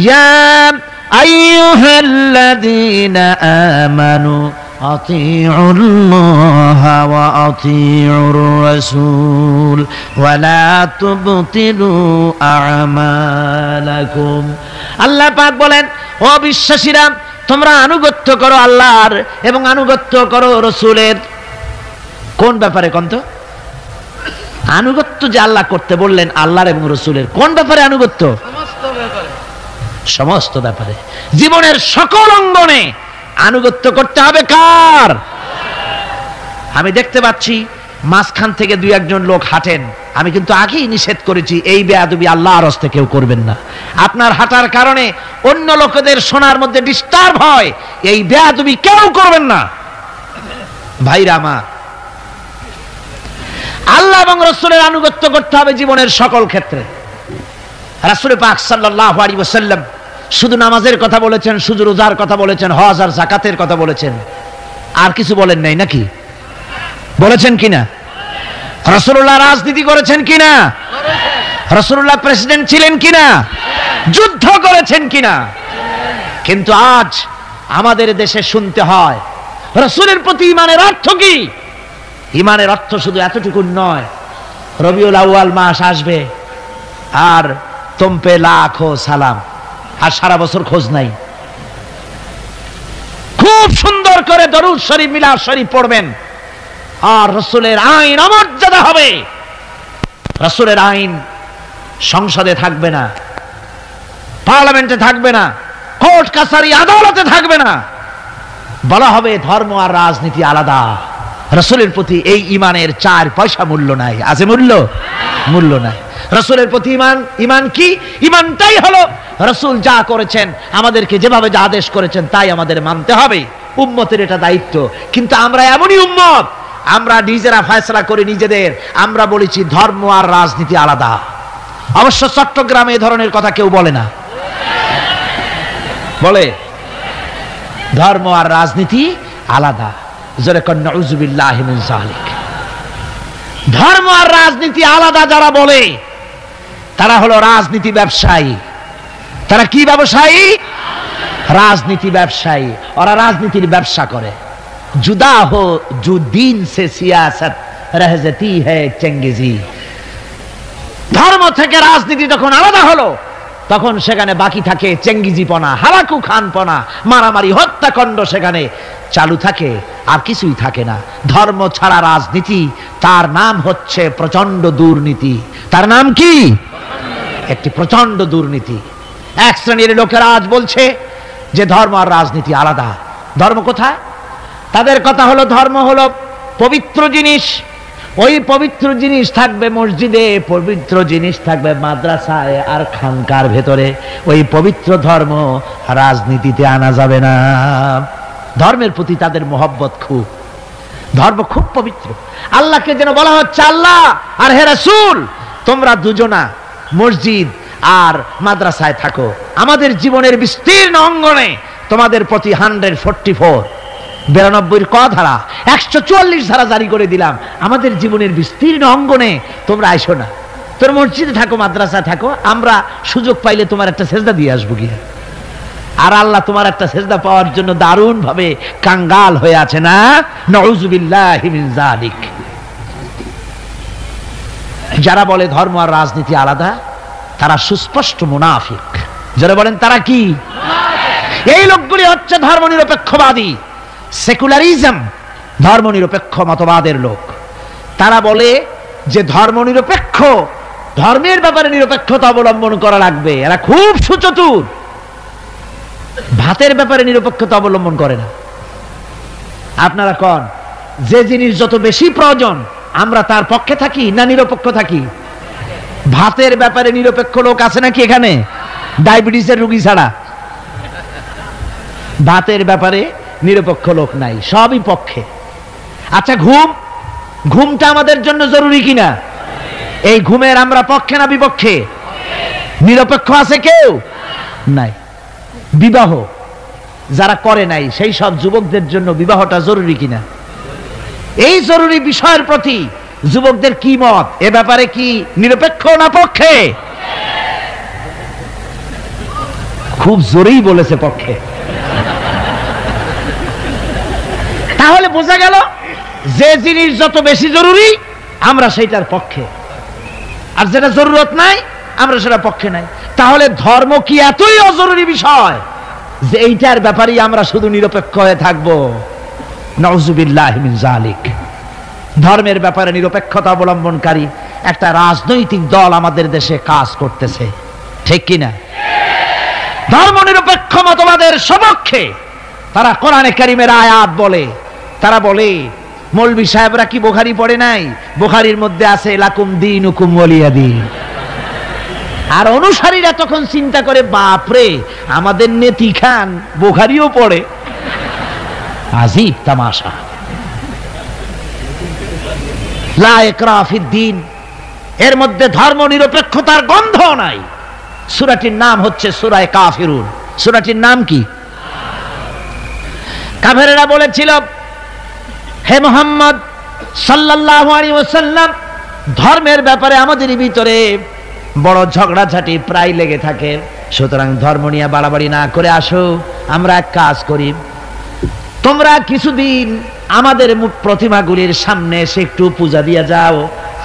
ইয়া আইয়ুহাল্লাযীনা আমানু আতিউল্লাহা ওয়া আতিউর রাসূল ওয়া লা তুবতিলু আমালাকুম। আল্লাহ পাক বলেন, ও বিশ্বাসীরা, তোমরা আনুগত্য করো আল্লাহর এবং আনুগত্য করো রাসূলের। কোন ব্যাপারে কোন তো? আনুগত্য যে আল্লাহ করতে বললেন আল্লাহর এবং রাসূলের, কোন ব্যাপারে আনুগত্য? সমস্ত ব্যাপারে, জীবনের সকল অঙ্গনে আনুগত্য করতে হবে। কার? আমি দেখতে পাচ্ছি মাঝখান থেকে দুই একজন লোক হাঁটেন, আমি কিন্তু আগেই নিষেধ করেছি এই বেয়াদবি আল্লাহর হস্তে কেউ করবেন না। আপনার হাঁটার কারণে অন্য লোকেদের শোনার মধ্যে ডিস্টার্ব হয়, এই বেয়াদবি কেউ করবেন না। ভাইরা আমার, আল্লাহ এবং রাসূলের আনুগত্য করতে হবে জীবনের সকল ক্ষেত্রে। রাসূল পাক সাল্লাল্লাহু আলাইহি ওয়াসাল্লাম শুধু নামাজের কথা বলেছেন, শুধু রোজার কথা বলেছেন, হজ আর যাকাতের কথা বলেছেন, আর কিছু বলেন নাই নাকি? বলেছেন কিনা? রাসূলুল্লাহ রাজনীতি করেছেন কিনা? রাসূলুল্লাহ প্রেসিডেন্ট ছিলেন কিনা? যুদ্ধ করেছেন কিনা? কিন্তু আজ আমাদের দেশে শুনতে হয় রাসূলের প্রতি ঈমানের অর্থ কি? ঈমানের অর্থ শুধু এতটুকু নয়, রবিউল আউয়াল মাস আসবে আর তোমপে লাখো সালাম, আর সারা বছর খোঁজ নাই। খুব সুন্দর করে দরুদ শরীফ, মিলাদ শরীফ পড়বেন, আর রাসূলের আইন অমর্যাদা হবে। রাসূলের আইন সংসদে থাকবে না, পার্লামেন্টে থাকবে না, কোর্ট কাছারি আদালতে থাকবে না। বলা হবে ধর্ম আর রাজনীতি আলাদা। রাসূলের প্রতি এই ঈমানের 4 পয়সা মূল্য নাই। আছে মূল্য? মূল্য নাই। রাসূলের প্রতি ঈমান কি? ঈমানটাই হলো রাসূল যা করেছেন, আমাদেরকে যেভাবে যা আদেশ করেছেন তাই আমাদের মানতে হবে। উম্মতের এটা দায়িত্ব। কিন্তু আমরা এমনই উম্মত, আমরা নিজেরা ফয়সালা করি নিজেদের। আমরা বলেছি ধর্ম আর রাজনীতি আলাদা। অবশ্য চট্টগ্রামে এই ধরনের কথা কেউ বলে না, বলে ধর্ম আর রাজনীতি আলাদা। জোরে কন নাউযুবিল্লাহি মিন যালিক। ধর্ম আর রাজনীতি আলাদা যারা বলে তারা হলো রাজনীতি ব্যবসায়ী। তারা কি ব্যবসায়ী? রাজনীতি ব্যবসায়ী। ওরা রাজনীতির ব্যবসা করে। जुदा हो जो दीन से सियासत रह जाती है चंगेजी। ধর্ম থেকে রাজনীতি যখন আলাদা হলো তখন সেখানে বাকি থাকে চেঙ্গিজিপনা, হালাকু খানপনা, মারামারি, হত্যাকাণ্ড সেখানে চালু থাকে, আর কিছুই থাকে না। ধর্ম ছাড়া রাজনীতি, তার নাম হচ্ছে প্রচন্ড দুর্নীতি। তার নাম কি? একটি প্রচন্ড দুর্নীতি। এক শ্রেণীর লোকেরা আজ বলছে যে ধর্ম আর রাজনীতি আলাদা। ধর্ম কোথায়? তাদের কথা হলো ধর্ম হলো পবিত্র জিনিস। ওই পবিত্র জিনিস থাকবে মসজিদে, পবিত্র জিনিস থাকবে মাদ্রাসায় আর খানকার ভেতরে। ওই পবিত্র ধর্ম রাজনীতিতে আনা যাবে না। ধর্মের প্রতি তাদের মহব্বত খুব। ধর্ম খুব পবিত্র। আল্লাহকে যেন বলা হচ্ছে, আল্লাহ আর হে রাসূল তোমরা দুজনা মসজিদ আর মাদ্রাসায় থাকো, আমাদের জীবনের বিস্তীর্ণ অঙ্গনে তোমাদের প্রতি 144 92 ক ধারা 144 ধারা জারি করে দিলাম। আমাদের জীবনের বিস্তীর্ণ অঙ্গনে তোমরা আইসো না, তোর মসজিদে থাকো, মাদ্রাসায় থাকো, আমরা সুযোগ পাইলে তোমার একটা সেজদা দিয়ে আসবো গিয়ে। আর আল্লাহ তোমার একটা সেজদা পাওয়ার জন্য দারুণ ভাবে কাঙ্গাল হয়ে আছে না? নাউযুবিল্লাহি মিন যালিক। যারা বলে ধর্ম আর রাজনীতি আলাদা তারা সুস্পষ্ট মুনাফিক। যারা বলেন তারা কি? এই লোকগুলি হচ্ছে ধর্মনিরপেক্ষবাদী, সেকুলারিজম, ধর্মনিরপেক্ষ মতবাদের লোক। তারা বলে যে ধর্মনিরপেক্ষ, ধর্মের ব্যাপারে নিরপেক্ষতা অবলম্বন করা লাগবে। এরা খুব সুচতুর, ভাতের ব্যাপারে নিরপেক্ষতা অবলম্বন করে না। আপনারা কোন যে জিনিস যত বেশি প্রয়োজন আমরা তার পক্ষে থাকি না নিরপেক্ষ থাকি? ভাতের ব্যাপারে নিরপেক্ষ লোক আছে নাকি এখানে? ডায়াবেটিসের রোগী ছাড়া ভাতের ব্যাপারে নিরপেক্ষ লোক নাই, সবই পক্ষে। আচ্ছা, ঘুমটা আমাদের জন্য জরুরি কিনা? এই ঘুমের আমরা পক্ষে না বিপক্ষে? নিরপেক্ষ আছে কেউ নাই। বিবাহ যারা করে নাই সেই সব যুবকদের জন্য বিবাহটা জরুরি কিনা? এই জরুরি বিষয়ের প্রতি যুবকদের কি মত? এ ব্যাপারে কি নিরপেক্ষ না পক্ষে? খুব জোরেই বলেছে পক্ষে। তাহলে বোঝা গেল যে জিনিস যত বেশি জরুরি আমরা সেইটার পক্ষে, আর যেটা জরুরত নাই আমরা সেটা পক্ষে নাই। তাহলে ধর্ম কি এতই অজরুরি বিষয় যে এইটার ব্যাপারেই আমরা শুধু নিরপেক্ষ হয়ে থাকবো? নাউযুবিল্লাহি মিন যালিক। ধর্মের ব্যাপারে নিরপেক্ষতা অবলম্বনকারী একটা রাজনৈতিক দল আমাদের দেশে কাজ করতেছে, ঠিক কিনা? ধর্ম নিরপেক্ষ মতবাদের সপক্ষে তারা কোরআনে কারীমের আয়াত বলে। তারা বলে মৌলভী সাহেবরা কি বুখারী পড়ে নাই? বুখারীর মধ্যে আছে লাকুম দীনুকুম ওয়ালিয়া দীন। আর অনুসারীরা তখন চিন্তা করে, বাপরে, আমাদের নেতি খান বুখারীও পড়ে, আজীব তামাশা। লা ইকরাহা ফিদ্দীন, এর মধ্যে ধর্ম নিরপেক্ষতার গন্ধ নাই। সূরাটির নাম হচ্ছে সূরা কাফিরুন। সূরাটির নাম কি? কাফেরেরা বলেছিল, হে মুহাম্মদ সাল্লাল্লাহু আলাইহি ওয়াসাল্লাম, ধর্মের ব্যাপারে আমাদের ভিতরে বড় ঝগড়াঝাটি প্রায় লেগে থাকে, সুতরাং ধর্ম নিয়ে বাড়াবাড়ি না করে আসো, আমরা এক কাজ করি, তোমরা কিছুদিন আমাদের প্রতিমাগুলির সামনে এসে একটু পূজা দিয়ে যাও,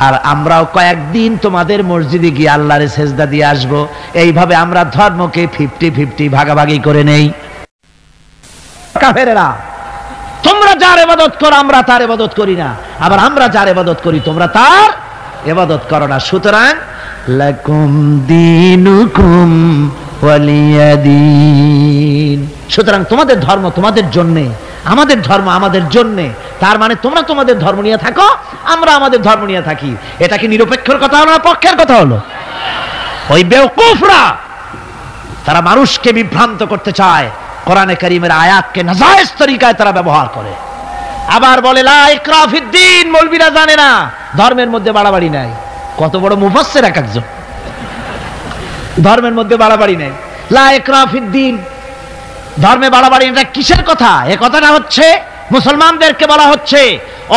আর আমরাও কয়েকদিন তোমাদের মসজিদে গিয়ে আল্লাহর সেজদা দিয়ে আসবো। এইভাবে আমরা ধর্মকে 50-50 ভাগাভাগি করে নেই। কাফেরেরা, তোমরা যার ইবাদত করো আমরা তার ইবাদত করি না, আবার আমরা যার ইবাদত করি তোমরা তার ইবাদত করো না, সুতরাং লাকুম দীনুকুম ওয়ালিয়া দীন। সুতরাং তোমাদের ধর্ম তোমাদের জন্য, আমাদের ধর্ম আমাদের জন্য। তার মানে তোমরা তোমাদের ধর্ম নিয়ে থাকো, আমরা আমাদের ধর্ম নিয়ে থাকি। এটা কি নিরপেক্ষের কথা হলো না পক্ষের কথা হলো? ওই বেওকুফরা তারা মানুষকে বিভ্রান্ত করতে চায়, কোরআনে কারীমের আয়াতকে নাজায়েজ তরিকায় তারা ব্যবহার করে। আবার বলে লা ইকরাহা ফিদ্দীন, মৌলবীরা জানে না ধর্মের মধ্যে বাড়াবাড়ি নাই। কত বড় মুফাসসির এক একজন! ধর্মের মধ্যে বাড়াবাড়ি নাই, লা ইকরাহা ফিদ্দীন, ধর্মে বাড়াবাড়ি। এটা কিসের কথা? এই কথাটা হচ্ছে মুসলমানদেরকে বলা হচ্ছে,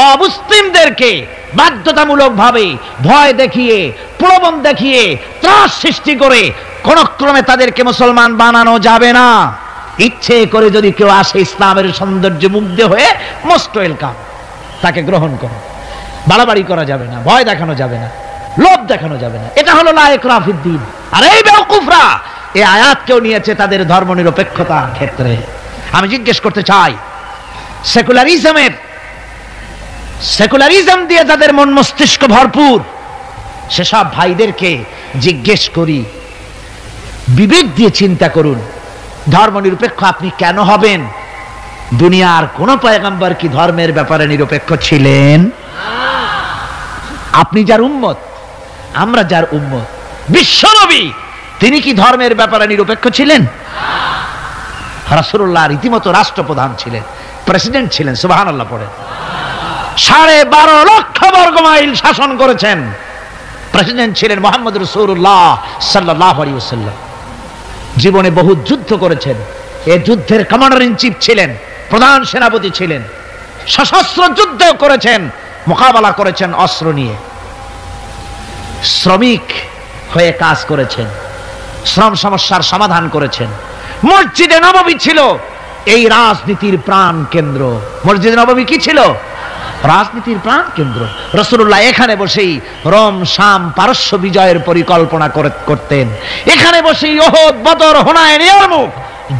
অমুসলিমদেরকে বাধ্যতামূলক ভাবে ভয় দেখিয়ে, প্রলোভন দেখিয়ে, ত্রাস সৃষ্টি করে কোন ক্রমে তাদেরকে মুসলমান বানানো যাবে না। ইচ্ছে করে যদি কেউ আসে ইসলামের সৌন্দর্যে মুগ্ধ হয়ে, মোস্ট ওয়েলকাম, তাকে গ্রহণ করো। বাড়াবাড়ি করা যাবে না, ভয় দেখানো যাবে না, লোভ দেখানো যাবে না। এটা হলো লা ইকরাহা ফিদ্দীন। আর এই বেওকুফরা এই আয়াতকেও নিয়েছে তাদের ধর্ম নিরপেক্ষতার ক্ষেত্রে। আমি জিজ্ঞেস করতে চাই, সেকুলারিজম দিয়ে যাদের মন মস্তিষ্ক ভরপুর, সেসব ভাইদেরকে জিজ্ঞেস করি, বিবেক দিয়ে চিন্তা করুন, ধর্ম নিরপেক্ষ আপনি কেন হবেন? দুনিয়ার কোন পয়গম্বর কি ধর্মের ব্যাপারে নিরপেক্ষ ছিলেন? আপনি যার উম্মত, আমরা যার উম্মত, বিশ্বনবী তিনি কি ধর্মের ব্যাপারে নিরপেক্ষ ছিলেন? রাসূলুল্লাহ রীতিমতো রাষ্ট্রপ্রধান ছিলেন, প্রেসিডেন্ট ছিলেন, সুবহানাল্লাহ পড়েন। 12.5 লক্ষ বর্গ মাইল শাসন করেছেন, প্রেসিডেন্ট ছিলেন মুহাম্মদ রাসূলুল্লাহ সাল্লাল্লাহু আলাইহি ওয়াসাল্লাম। জীবনে বহু যুদ্ধ করেছেন, এই যুদ্ধের কমান্ডার ইন চিফ ছিলেন, প্রধান সেনাপতি ছিলেন, সশস্ত্র যুদ্ধ করেছেন, মোকাবেলা করেছেন অস্ত্র নিয়ে। শ্রমিক হয়ে কাজ করেছেন, শ্রম সমস্যার সমাধান করেছেন। মসজিদে নববী ছিল এই রাজনীতির প্রাণ কেন্দ্র। মসজিদে নববী কি ছিল? রাজনীতির প্রাণ কেন্দ্র। রাসূলুল্লাহ এখানে বসেই রোম, শাম, পারস্য বিজয়ের পরিকল্পনা করতেন। এখানে বসেই উহুদ, বদর, হুনাইন, ইয়ারমুক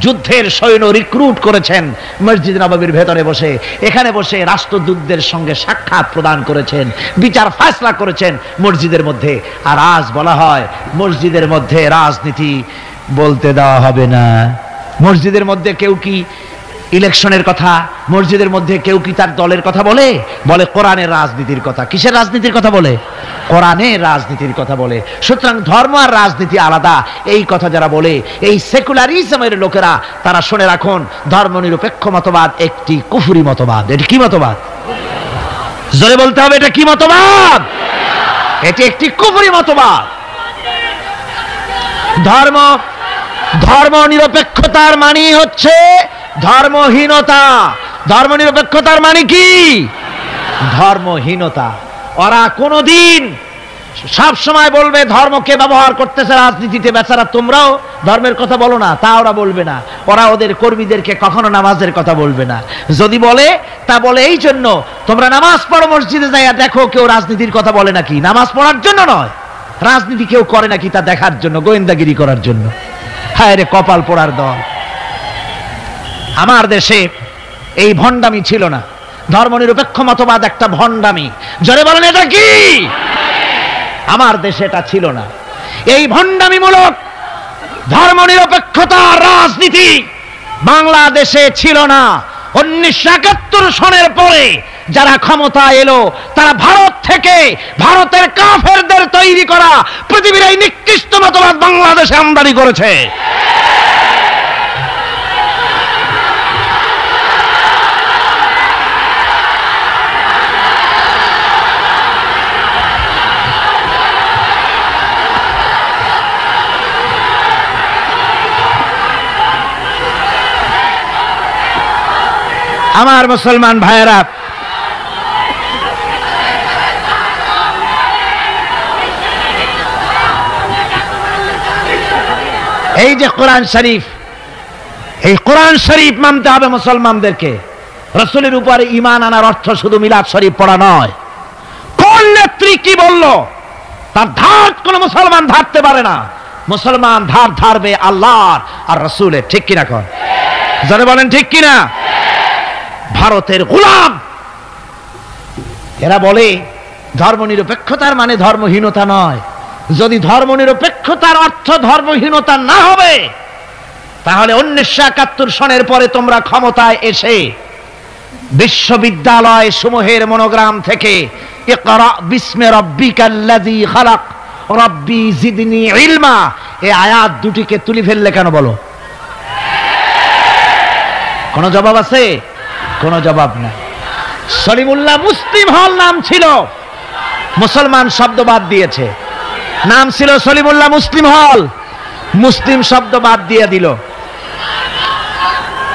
যুদ্ধের সৈন্য রিক্রুট করেছেন মসজিদ নববীর ভেতরে বসে, এখানে বসে রাষ্ট্রদূতদের সঙ্গে সাক্ষাৎ প্রদান করেছেন, বিচার ফয়সালা করেছেন মসজিদের মধ্যে। আর আজ বলা হয় মসজিদের মধ্যে রাজনীতি বলতে দেওয়া হবে না। মসজিদের মধ্যে কেউ কি ইলেকশনের কথা, মসজিদের মধ্যে কেউ কি তার দলের কথা বলে? বলে কোরআনের রাজনীতির কথা। কিসের রাজনীতির কথা বলে? কোরআনের রাজনীতির কথা বলে। সুতরাং ধর্ম আর রাজনীতি আলাদা, এই কথা যারা বলে, এই সেকুলারিজমের লোকেরা, তারা শুনে রাখুন, ধর্মনিরপেক্ষ মতবাদ একটি কুফরি মতবাদ। এটি কি মতবাদ? জোরে বলতে হবে, এটা কি মতবাদ? এটি একটি কুফরি মতবাদ। ধর্ম নিরপেক্ষতার মানে হচ্ছে ধর্মহীনতা। ধর্মনিরপেক্ষতার মানে কি? ধর্মহীনতা। ওরা কোনদিন সব সময় বলবে ধর্মকে ব্যবহার করতেছে রাজনীতিতে। বেচারা তোমরাও ধর্মের কথা বলো না, তা ওরা বলবে না। ওরা ওদের কর্মীদেরকে কখনো নামাজের কথা বলবে না। যদি বলে, তা বলে এই জন্য, তোমরা নামাজ পড়ো মসজিদে যাইয়া দেখো কেউ রাজনীতির কথা বলে নাকি। নামাজ পড়ার জন্য নয়, রাজনীতি কেউ করে নাকি তা দেখার জন্য, গোয়েন্দাগিরি করার জন্য। হায় রে কপাল পোড়ার দল। আমার দেশে এই ভণ্ডামি ছিল না। ধর্মনিরপেক্ষ মতবাদ একটা ভণ্ডামি। জোরে বলেন, এটা কি? আমার দেশে এটা ছিল না। এই ভণ্ডামিমূলক ধর্মনিরপেক্ষতা রাজনীতি বাংলাদেশে ছিল না। 1971 সনের পরে যারা ক্ষমতা এলো, তারা ভারত থেকে, ভারতের কাফেরদের তৈরি করা পৃথিবীর এই নিকৃষ্ট মতবাদ বাংলাদেশে আমদানি করেছে। আমার মুসলমান ভাইয়েরা, এই যে কোরআন শরীফ, এই কোরআন শরীফ মানতে হবে মুসলমানদেরকে। রাসূলের উপরে ঈমান আনার অর্থ শুধু মিলাদ শরীফ পড়া নয়। কোন নেত্রী কি বলল তার ধার কোন মুসলমান ধারতে পারে না। মুসলমান ধার ধারবে আল্লাহর আর রাসূলের। ঠিক কিনা? কর যারা বলেন ঠিক কিনা? ভারতের গোলাম এরা বলে ধর্মনিরপেক্ষতার মানে ধর্মহীনতা নয়। যদি ধর্মনিরপেক্ষতার অর্থ ধর্মহীনতা না হবে, তাহলে 1971 সনের পরে তোমরা ক্ষমতায় এসে বিশ্ববিদ্যালয় সমূহের মনোগ্রাম থেকে ইকরা বিস্মি রাব্বিকাল্লাযী খালাক রাব্বি জিদনি ইলমা, এই আয়াত দুটিকে তুলে ফেললে কেন বলো? কোন জবাব আছে? কোন জবাব নাই। সলিমুল্লাহ মুসলিম হল নাম ছিল, মুসলমান শব্দ বাদ দিয়েছে। নাম ছিল সলিমুল্লাহ মুসলিম হল, মুসলিম শব্দ বাদ দিয়ে দিল।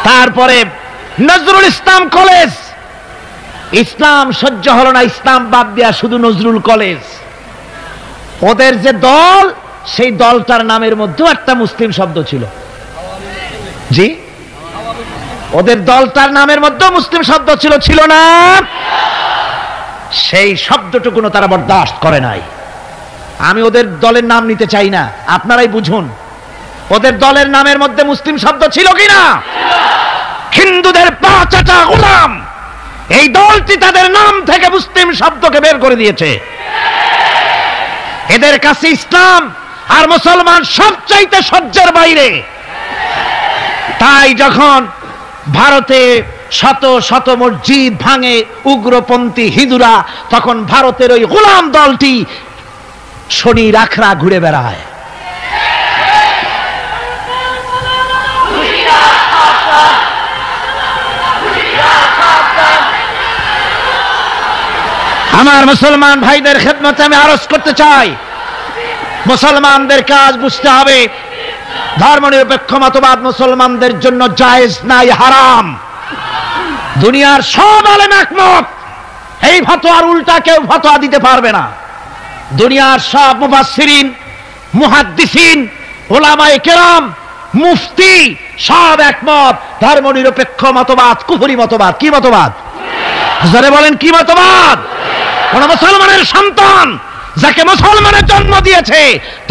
তারপরে নজরুল ইসলাম কলেজ, ইসলাম সহ্য হলো না, ইসলাম বাদ দেয়া শুধু নজরুল কলেজ। ওদের যে দল, সেই দলটার নামের মধ্যেও একটা মুসলিম শব্দ ছিল। জি, ওদের দলটার নামের মধ্যে মুসলিম শব্দ ছিল, ছিল না? সেই শব্দটুকুনো তারা বরদাস্ত করে নাই। আমি ওদের দলের নাম নিতে চাই না, আপনারাই বুঝুন ওদের দলের নামের মধ্যে মুসলিম শব্দ ছিল কিনা। হিন্দুদের পাঁচাটা গোলাম, এই দলটি তাদের নাম থেকে মুসলিম শব্দকে বের করে দিয়েছে। এদের কাছে ইসলাম আর মুসলমান সবচাইতে সহ্যের বাইরে। তাই যখন ভারতে শত শত মসজিদ ভাঙে উগ্রপন্থী হিন্দুরা, তখন ভারতের ওই গোলাম দলটি শনি রাখরা ঘুরে বেড়ায়। আমার মুসলমান ভাইদের খেদমতে আমি আরজ করতে চাই, মুসলমানদের কাজ বুঝতে হবে। ধর্মনিরপেক্ষ মতবাদ মুসলমানদের জন্য জায়েজ নাই, হারাম। দুনিয়ার সব আলেম একমত, এই ফতোয়ার উল্টা কেউ ফতোয়া দিতে পারবে না। দুনিয়ার সব মুফাসসিরিন, মুহাদ্দিসিন, উলামায়ে কেরাম, মুফতি সব একমত, ধর্মনিরপেক্ষ মতবাদ কুফরি মতবাদ। কি মতবাদ? যারা বলেন কি মতবাদ? কোন মুসলমানের সন্তান যাকে মুসলমানের জন্ম দিয়েছে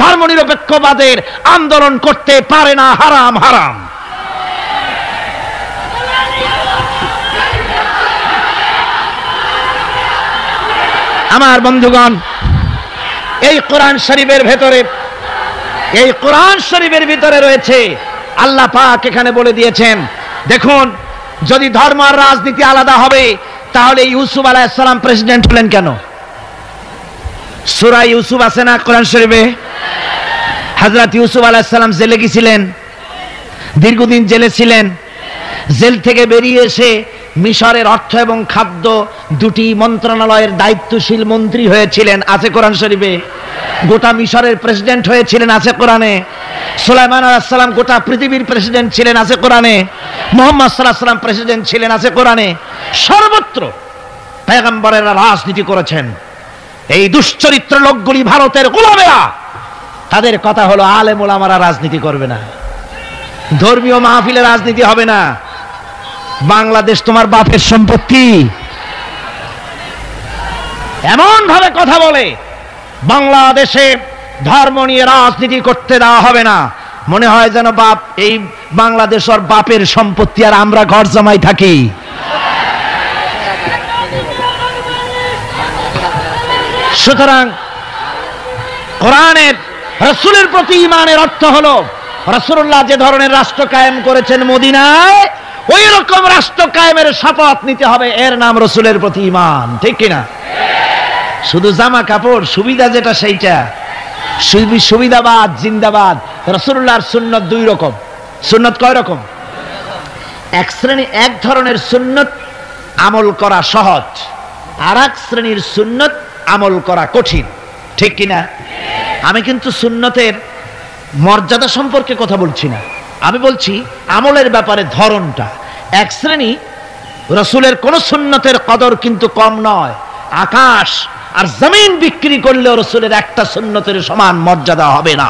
ধর্মনিরপেক্ষবাদের আন্দোলন করতে পারে না, হারাম হারাম। আমার বন্ধুগণ, এই কোরআন শরীফের ভেতরে, এই কোরআন শরীফের ভিতরে রয়েছে, আল্লাহ পাক এখানে বলে দিয়েছেন, দেখুন যদি ধর্ম আর রাজনীতি আলাদা হবে তাহলে ইউসুফ আলাইহিস সালাম প্রেসিডেন্ট হলেন কেন? সূরা ইউসুফ আছে না কোরআন শরীফে? হযরত ইউসুফ আলাইহিস সালাম জেলে গিয়েছিলেন, দীর্ঘদিন জেলে ছিলেন। জেল থেকে বেরিয়ে এসে মিশরের অর্থ এবং খাদ্য দুটি মন্ত্রণালয়ের দায়িত্বশীল মন্ত্রী হয়েছিলেন, আছে কোরআন শরীফে। গোটা মিশরের প্রেসিডেন্ট হয়েছিলেন, আছে কোরআনে। সুলাইমান আলাইহিস সালাম গোটা পৃথিবীর প্রেসিডেন্ট ছিলেন, আছে কোরআনে। মুহাম্মদ সাল্লাল্লাহু আলাইহি ওয়াসাল্লাম প্রেসিডেন্ট ছিলেন, আছে কোরআনে। সর্বত্র পয়গম্বরেরা রাজনীতি করেছেন। এই দুশ্চরিত্র লোকগুলি ভারতের গোলামেরা, তাদের কথা হলো আলেম ওলামারা রাজনীতি করবে না, ধর্মীয় মাহফিলে রাজনীতি হবে না, বাংলাদেশ তোমার বাপের সম্পত্তি, এমন ভাবে কথা বলে বাংলাদেশে ধর্ম নিয়ে রাজনীতি করতে দেওয়া হবে না। মনে হয় যেন বাপ, এই বাংলাদেশ ওর বাপের সম্পত্তি আর আমরা ঘর জামাই থাকি। সুতরাং কোরআনের রাসূলের প্রতি ঈমানের অর্থ হলো, রাসূলুল্লাহ যে ধরনের রাষ্ট্র কায়েম করেছেন মদিনায়, ওই রকম রাষ্ট্র কায়েমের শপথ নিতে হবে, এর নাম রাসূলের প্রতি ঈমান, ঠিক কিনা? শুধু জামা কাপড় সুবিধা যেটা সেইটা, সুবিধাবাদ জিন্দাবাদ। রাসূলুল্লাহর সুন্নত দুই রকম। সুন্নত কয় রকম? এক ধরনের সুন্নত আমল করা সহজ, আর এক শ্রেণীর সুন্নত আমল করা কঠিন, ঠিক কিনা? আমি কিন্তু সুন্নতের মর্যাদা সম্পর্কে কথা বলছি না, আমি বলছি আমলের ব্যাপারে ধরনটা। এক শ্রেণী রাসূলের কোন সুন্নতের কদর কিন্তু কম নয়, আকাশ আর জমিন বিক্রি করলেও রাসূলের একটা সুন্নতের সমান মর্যাদা হবে না।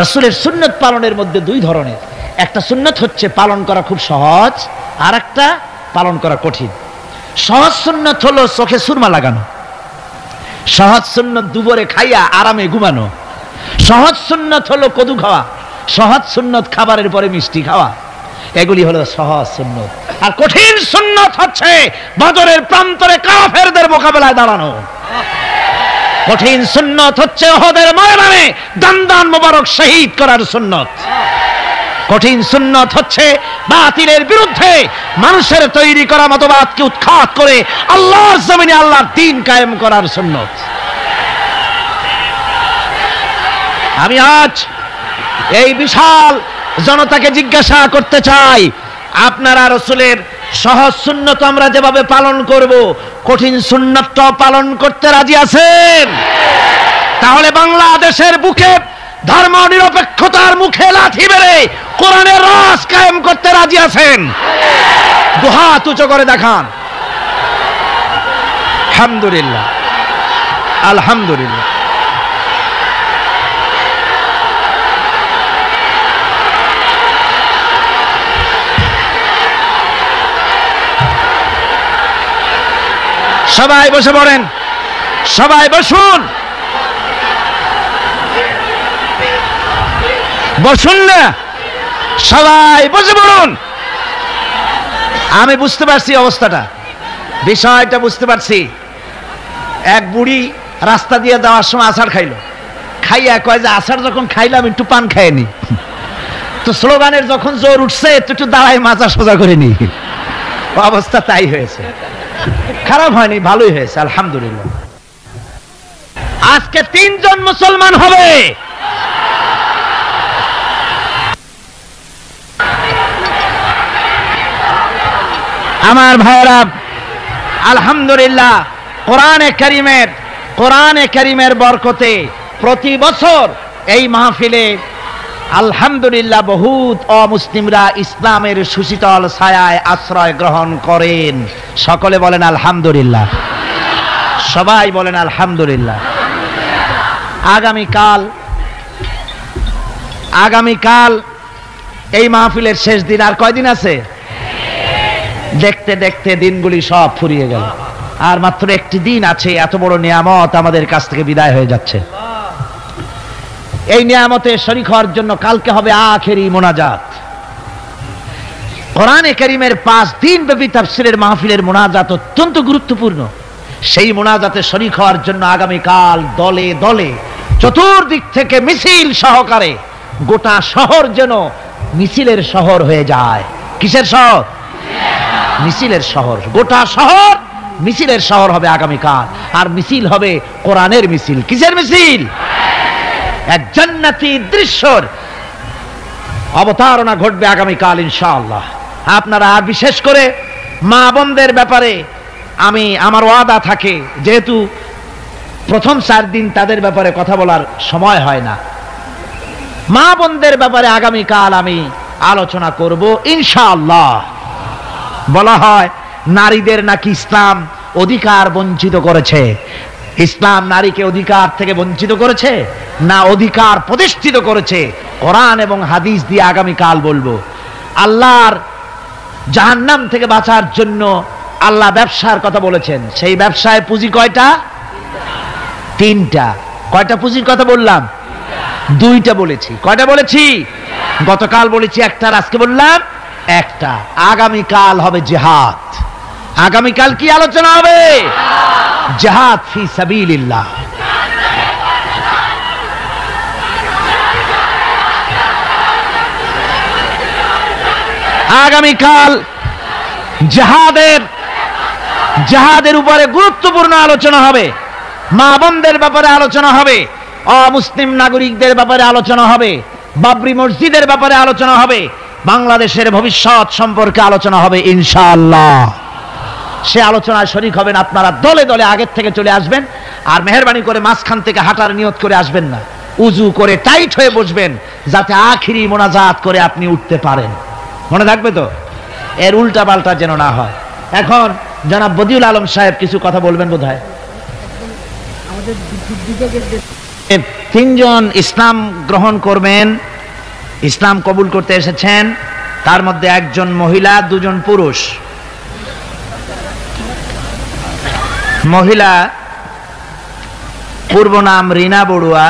রাসূলের সুন্নত পালনের মধ্যে দুই ধরনের, একটা সুন্নত হচ্ছে পালন করা খুব সহজ, আর একটা পালন করা কঠিন। সহজ সুন্নত হলো চোখে সুরমা লাগানো, সহজ সুন্নত দুপুরে খাইয়া আরামে ঘুমানো, সহজ সুন্নত হলো কদু খাওয়া, সহজ সুন্নত খাবারের পরে মিষ্টি খাওয়া, এগুলি হলো সহজ সুন্নত। আর কঠিন সুন্নত হচ্ছে বদরের প্রান্তরে কাফেরদের মোকাবেলায় দাঁড়ানো। কঠিন সুন্নত হচ্ছে উহুদের ময়দানে দান মোবারক শহীদ করার সুন্নত। কঠিন সুন্নত হচ্ছে বাতিলের বিরুদ্ধে মানুষের তৈরি করা মতবাদকে উৎখাত করে আল্লাহর জমিনে আল্লাহর দ্বীন কায়েম করার সুন্নত। আমি আজ এই বিশাল জনতাকে জিজ্ঞাসা করতে চাই, আপনারা রাসূলের সহজ সুন্নত আমরা যেভাবে পালন করব, কঠিন সুন্নতটা পালন করতে রাজি আছেন? তাহলে বাংলাদেশের বুকে ধর্ম নিরপেক্ষতার মুখে লাথি মেরে কোরআনের রাজ কায়েম করতে রাজি আছেন? দুহাত উঁচু করে দেখান। আলহামদুলিল্লাহ, আলহামদুলিল্লাহ। সবাই বসে পড়েন, সবাই বসুন, বসুন না, সবাই বসে পড়ুন। আমি বুঝতে পারছি অবস্থাটা, বিষয়টা বুঝতে পারছি। এক বুড়ি রাস্তা দিয়ে যাওয়ার সময় আছাড় খাইলো, খাইয়া কয় যে আছাড় যখন খাইলাম একটু পান খাইনি, তো স্লোগানের যখন জোর উঠছে একটু দাঁড়ায় মাজা সোজা করে নি। অবস্থা তাই হয়েছে, খারাপ হয়নি, ভালোই হয়েছে, আলহামদুলিল্লাহ। আজকে 3 জন মুসলমান হবে। আমার ভাইরা, আলহামদুলিল্লাহ, কোরআনে কারীমের বরকতে প্রতি বছর এই মাহফিলে আলহামদুলিল্লাহ বহুত অমুসলিমরা ইসলামের সুশীতল ছায়ায় আশ্রয় গ্রহণ করেন। সকলে বলেন আলহামদুলিল্লাহ, সবাই বলেন আলহামদুলিল্লাহ। আগামীকাল এই মাহফিলের শেষ দিন, আর কয়দিন আছে? দেখতে দেখতে দিনগুলি সব ফুরিয়ে গেল, আর মাত্র একটি দিন আছে। এত বড় নিয়ামত আমাদের কাছ থেকে বিদায় হয়ে যাচ্ছে। এই নিয়ামতে শরীক হওয়ার জন্য কালকে হবে আখেরি মোনাজাত। কোরআনে কারীমের 5 দিন ব্যাপী তাফসীরের মাহফিলের মোনাজাত অত্যন্ত গুরুত্বপূর্ণ। সেই মোনাজাতে শরীক হওয়ার জন্য আগামীকাল দলে দলে চতুর্দিক থেকে মিছিল সহকারে গোটা শহর যেন মিছিলের শহর হয়ে যায়। কিসের শহর? মিছিলের শহর। গোটা শহর মিছিলের শহর হবে আগামীকাল। আর মিছিল হবে কোরআনের মিছিল। কিসের মিছিল? এক জান্নাতি দৃশ্যর অবতারণা ঘটবে আগামীকাল ইনশাআল্লাহ। আপনারা আর বিশেষ করে মা বোনদের ব্যাপারে আমার ওয়াদা থাকে, যেহেতু প্রথম 4 দিন তাদের ব্যাপারে কথা বলার সময় হয় না, মা বোনদের ব্যাপারে আগামীকাল আমি আলোচনা করব ইনশাআল্লাহ। বলা হয় নারীদের নাকি ইসলাম অধিকার বঞ্চিত করেছে। ইসলাম নারীকে অধিকার থেকে বঞ্চিত করেছে না অধিকার প্রতিষ্ঠিত করেছে? কোরআন এবং হাদিস দিয়ে আগামীকাল বলবো। আল্লাহর জাহান্নাম থেকে বাঁচার জন্য আল্লাহ ব্যবসার কথা বলেছেন। সেই ব্যবসায় পুঁজি কয়টা? 3টা। কয়টা পুঁজির কথা বললাম? 2টা বলেছি। কয়টা বলেছি? গতকাল বলেছি 1টা, আজকে বললাম 1টা। আগামীকাল হবে জিহাদ। আগামীকাল কি আলোচনা হবে? জিহাদ ফি সাবিলিল্লাহ। আগামীকাল জিহাদের উপরে গুরুত্বপূর্ণ আলোচনা হবে। মা বোনদের ব্যাপারে আলোচনা হবে, অমুসলিম নাগরিকদের ব্যাপারে আলোচনা হবে, বাবরি মসজিদের ব্যাপারে আলোচনা হবে, বাংলাদেশের ভবিষ্যৎ সম্পর্কে আলোচনা হবে ইনশাআল্লাহ। সে আলোচনায় শরীক হবেন আপনারা। দলে দলে আগের থেকে চলে আসবেন। আর মেহেরবানি করে মাঝখান থেকে হাঁটার নিয়ত করে আসবেন না। উজু করে টাইট হয়ে বসবেন, যাতে আখিরি মোনাজাত করে আপনি উঠতে পারেন। মনে থাকবে তো? এর উল্টা পাল্টা যেন না হয়। এখন জনাব বদিউল আলম সাহেব কিছু কথা বলবেন বোধহয়। 3 জন ইসলাম গ্রহণ করবেন, ইসলাম কবুল করতে এসেছেন। তার মধ্যে 1 জন মহিলা, 2 জন পুরুষ। মহিলা পূর্ব নাম রিনা বড়ুয়া,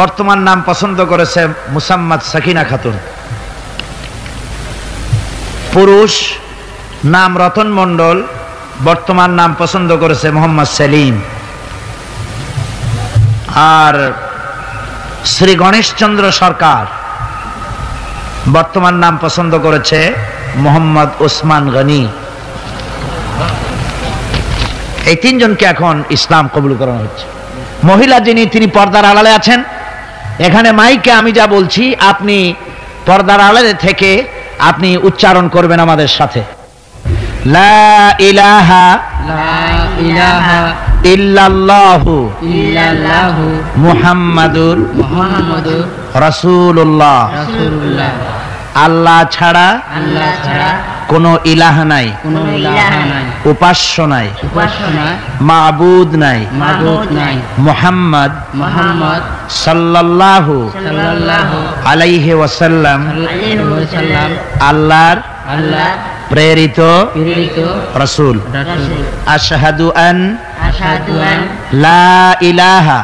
বর্তমান নাম পছন্দ করেছে মুসাম্মাদ সাকিনা খাতুন। পুরুষ নাম রতন মণ্ডল, বর্তমান নাম পছন্দ করেছে মোহাম্মদ সেলিম। আর শ্রী গণেশচন্দ্র সরকার, বর্তমান নাম পছন্দ করেছে মোহাম্মদ ওসমান গনি। এই 3 জনকে এখন ইসলাম কবুল করানো হচ্ছে। মহিলা যিনি, তিনি পর্দার আড়ালে আছেন। এখানে মাইকে আমি যা বলছি আপনি পর্দার আড়ালে থেকে আপনি উচ্চারণ করবেন আমাদের সাথে। লা ইলাহা ইল্লাল্লাহু মুহাম্মাদুর রাসূলুল্লাহ। আল্লাহ ছাড়া কোনো ইলাহ নাই, উপাস্য নাই, মাবুদ নাই। মুহাম্মদ সাল্লাল্লাহু আলাইহি ওয়াসাল্লাম আল্লাহর প্রেরিত রাসূল। আশহাদু আন লা ইলাহা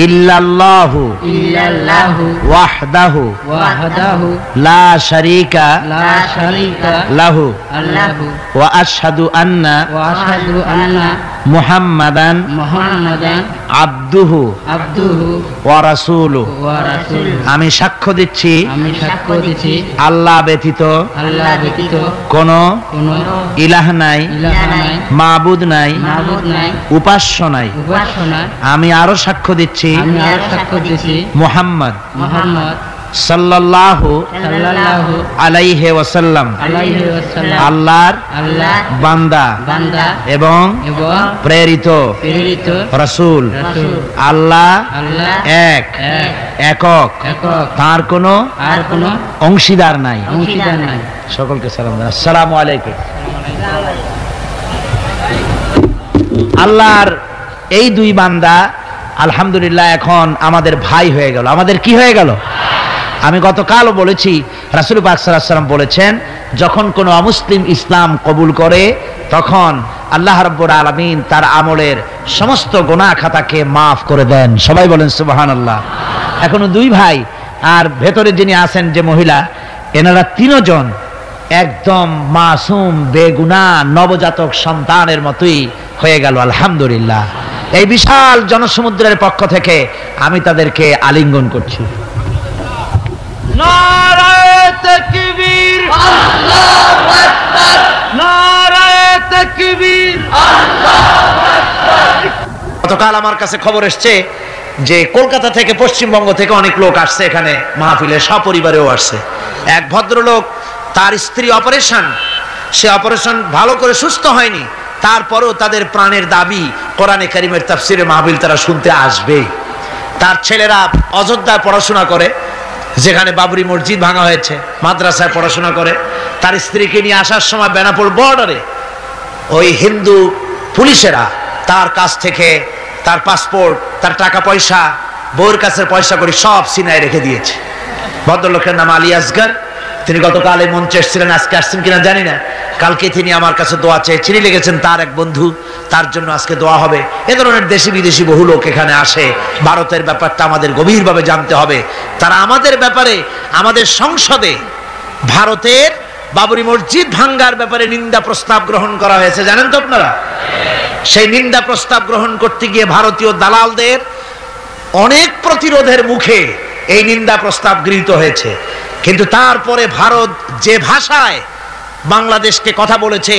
ইল্লাল্লাহু ওয়াহদাহু লা শারীকা লাহু ওয়া আশহাদু আন্না মুহাম্মাদান আবদুহু ওয়া রাসূলুহু। আমি সাক্ষ্য দিচ্ছি আল্লাহ ব্যতীত কোনো ইলাহ নাই, মাবুদ নাই, উপাস্য নাই। আমি আরো সাক্ষ্য দিচ্ছি মুহাম্মদ সাল্লাল্লাহু আলাইহি ওয়াসাল্লাম আল্লাহর বান্দা এবং প্রেরিত রাসূল। আল্লাহ এক, একক, তার কোনো অংশীদার নাই। সকলকে সালাম জানাই। আসসালামু আলাইকুম। আল্লাহর এই 2 বান্দা আলহামদুলিল্লাহ এখন আমাদের ভাই হয়ে গেল। আমাদের কি হয়ে গেল? আমি গতকালও বলেছি, রাসূল পাক সাল্লাল্লাহু আলাইহি ওয়াসাল্লাম বলেছেন, যখন কোনো অমুসলিম ইসলাম কবুল করে তখন আল্লাহ রাব্বুল আলামিন তার আমলের সমস্ত গুনাহ খাতাকে মাফ করে দেন। সবাই বলেন সুবহানাল্লাহ। এখনো 2 ভাই, আর ভেতরে যিনি আছেন যে মহিলা, এনারা 3 জন একদম মাসুম বেগুনাহ নবজাতক সন্তানের মতোই হয়ে গেল। আলহামদুলিল্লাহ। এই বিশাল জনসমুদ্রের পক্ষ থেকে আমি তাদেরকে আলিঙ্গন করছি। নারায়ে তাকবীর, আল্লাহু আকবার, নারায়ে তাকবীর, আল্লাহু আকবার। গতকাল আমার কাছে খবর এসেছে যে কলকাতা থেকে, পশ্চিমবঙ্গ থেকে অনেক লোক আসছে এখানে মাহফিলে, সপরিবারেও আসছে। এক ভদ্রলোক, তার স্ত্রী অপারেশন, সে অপারেশন ভালো করে সুস্থ হয়নি, তারপরেও তাদের প্রাণের দাবি কোরআনে কারীমের তাফসীরে মাহফিল তারা শুনতে আসবে। তার ছেলেরা অযোধ্যায় পড়াশোনা করে, যেখানে বাবরি মসজিদ ভাঙা হয়েছে, মাদ্রাসায় পড়াশোনা করে। তার স্ত্রীকে নিয়ে আসার সময় বেনাপোল বর্ডারে ওই হিন্দু পুলিশেরা তার কাছ থেকে তার পাসপোর্ট, তার টাকা পয়সা, বউর কাছের পয়সা করে সব সিনায় রেখে দিয়েছে। ভদ্রলোকের নাম আলী আসগর। তিনি গতকাল এই মঞ্চে এসেছিলেন, আজকে আসছেন কিনা জানি না। কালকে তিনি আমার কাছে দোয়া চেয়ে চিঠি লিখেছেন, তার এক বন্ধু, তার জন্য আজকে দোয়া হবে। এ ধরনের দেশি বিদেশি বহু লোক এখানে আসে। ভারতের ব্যাপারটা আমাদের গভীরভাবে জানতে হবে। তারা আমাদের ব্যাপারে, আমাদের সংসদে ভারতের বাবরি মসজিদ ভাঙ্গার ব্যাপারে নিন্দা প্রস্তাব গ্রহণ করা হয়েছে, জানেন তো আপনারা? সেই নিন্দা প্রস্তাব গ্রহণ করতে গিয়ে ভারতীয় দালালদের অনেক প্রতিরোধের মুখে এই নিন্দা প্রস্তাব গৃহীত হয়েছে। কিন্তু তারপরে ভারত যে ভাষায় বাংলাদেশকে কথা বলেছে,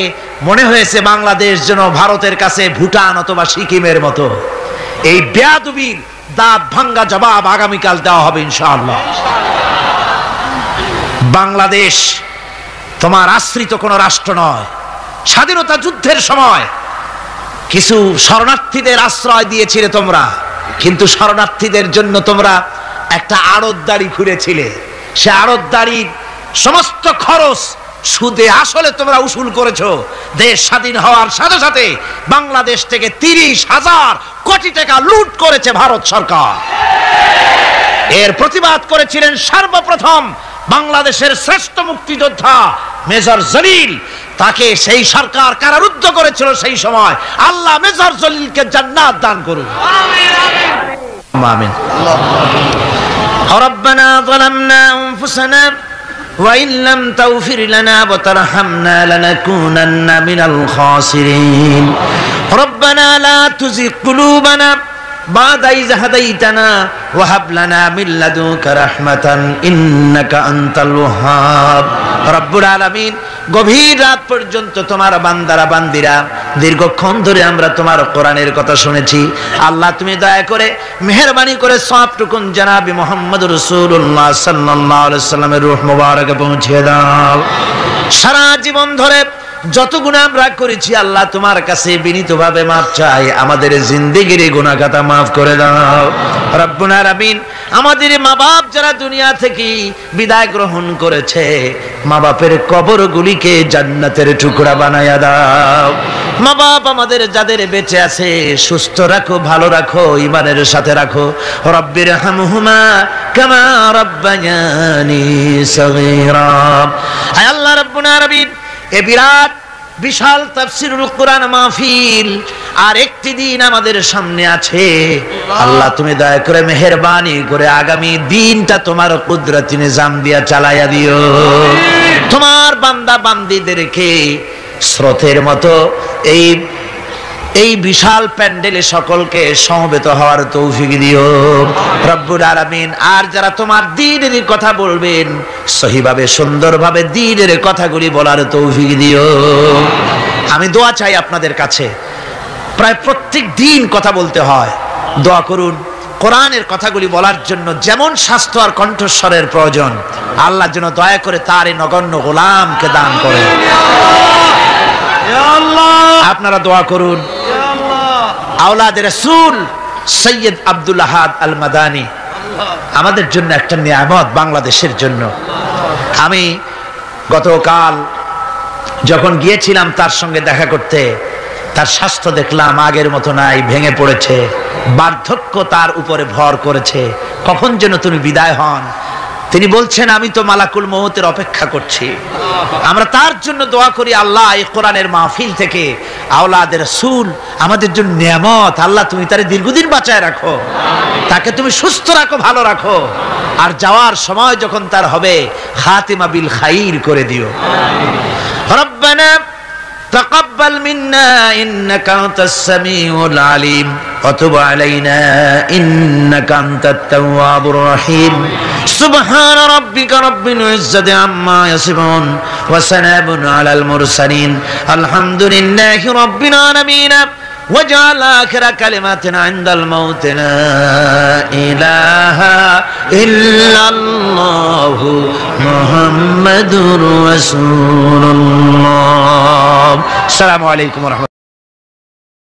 মনে হয়েছে বাংলাদেশ যেন ভারতের কাছে ভুটান অথবা সিকিমের মতো। এই বেয়াদবির দাঁত ভাঙ্গা জবাব আগামীকাল দেওয়া হবে ইনশাআল্লাহ। বাংলাদেশ তোমার আশ্রিত কোন রাষ্ট্র নয়। স্বাধীনতা যুদ্ধের সময় কিছু শরণার্থীদের আশ্রয় দিয়েছিলে তোমরা, কিন্তু শরণার্থীদের জন্য তোমরা একটা আড়তদারি খুলেছিলে। সে আড়তদারির সমস্ত খরচ সুদে আসলে তোমরা উসুল করেছো। দেশ স্বাধীন হওয়ার সাথে সাথে বাংলাদেশ থেকে 30,000 কোটি টাকা লুট করেছে ভারত সরকার। এর প্রতিবাদ করেছিলেন সর্বপ্রথম বাংলাদেশের শ্রেষ্ঠ মুক্তিযোদ্ধা মেজর জলিল। তাকে সেই সরকার কারারুদ্ধ করেছিল সেই সময়। আল্লাহ মেজর জলিলকে জান্নাত দান করুন। আমিন আমিন। রব্বানা যালামনা আনফুসানা ওয়া ইন লাম তাগফির লানা ওয়া তারহামনা লানাকুনান্না মিনাল খাসিরিন। রব্বানা লা তুযিগ কুলুবানা বা'দা ইয হাদাইতানা ওয়া হাব লানা মিন লাদুনকা রাহমাতান ইন্নাকা আনতাল ওয়াহ্হাব। রব্বুল আলামিন, গভীর রাত পর্যন্ত তোমার বান্দারা বান্দিরা দীর্ঘক্ষণ ধরে আমরা তোমার কোরআনের কথা শুনেছি। আল্লাহ তুমি দয়া করে মেহেরবানি করে সবটুকুন জনাবে মুহাম্মদ রাসূলুল্লাহ সাল্লাল্লাহু আলাইহি ওয়াসাল্লামের রূহ মুবারকে পৌঁছে দাও। সারা জীবন ধরে যত গুনাহ আমরা করেছি আল্লাহ তোমার কাছে বিনীতভাবে মাফ চাই। আমাদের জিন্দেগির গুনাহ খাতা মাফ করে দাও রব্বুল আলামিন। আমাদের মা বাপ যারা দুনিয়া থেকে বিদায় গ্রহণ করেছে, মা বাপের কবরগুলিকে জান্নাতের টুকরা বানায়া দাও। মা বাপ আমাদের যাদের বেঁচে আছে সুস্থ রাখো, ভালো রাখো, ঈমানের সাথে রাখো। রব্বির হামহুমা কামা রাব্বায়ানি সগীরা। আয় আল্লাহ রব্বুল আলামিন, এ বিরাট বিশাল তাফসীরুল কোরআন মাহফিল আর একটি দিন আমাদের সামনে আছে। আল্লাহ তুমি দয়া করে মেহেরবানি করে আগামী দিনটা তোমার কুদরতি নিজাম দিয়া চালাইয়া দিও। তোমার বান্দা বান্দীদেরকে স্রোতের মতো এই বিশাল প্যান্ডেলে সকলকে সমবেত হওয়ার তৌফিক দিও রব্বুল আলামিন। আর যারা তোমার দ্বীনের কথা বলবেন সহিভাবে সুন্দরভাবে দ্বীনের কথাগুলি বলার তৌফিক দিও। আমি দোয়া চাই আপনাদের কাছে, প্রায় প্রত্যেক দিন কথা বলতে হয়। দোয়া করুন কোরআনের কথাগুলি বলার জন্য যেমন স্বাস্থ্য আর কণ্ঠস্বরের প্রয়োজন, আল্লাহ যেন দয়া করে তার এই নগণ্য গোলামকে দান করেন। আপনারা দোয়া করুন আওলাদ রাসূল সৈয়দ আব্দুল আহাদ আল মাদানী আমাদের জন্য একটা নিয়ামত, বাংলাদেশের জন্য। আমি গতকাল যখন গিয়েছিলাম তার সঙ্গে দেখা করতে, তার স্বাস্থ্য দেখলাম আগের মতো নাই, ভেঙে পড়েছে, বার্ধক্য তার উপরে ভর করেছে। কখন যেন তিনি বিদায় হন, তিনি বলছেন আমি তো মালাকুল মউতের অপেক্ষা করছি। আমরা তার জন্য দোয়া করি, আল্লাহ এই কোরআনের মাহফিল থেকে আওলাদের রাসূল আমাদের জন্য নিয়ামত, আল্লাহ তুমি তারে দীর্ঘদিন বাঁচায় রাখো, তাকে তুমি সুস্থ রাখো, ভালো রাখো, আর যাওয়ার সময় যখন তার হবে খাতিমা বিল খাইর করে দিও। রব্বানা تقبل منا إنك أنت السميع العليم وتب علينا إنك أنت التواب الرحيم سبحان ربك رب العزة عما يصفون وسلام على المرسلين الحمد لله رب العالمين واجعل آخر كلماتنا عند الموت لا إله إلا الله محمد رسول الله. السلام عليكم ورحمة الله.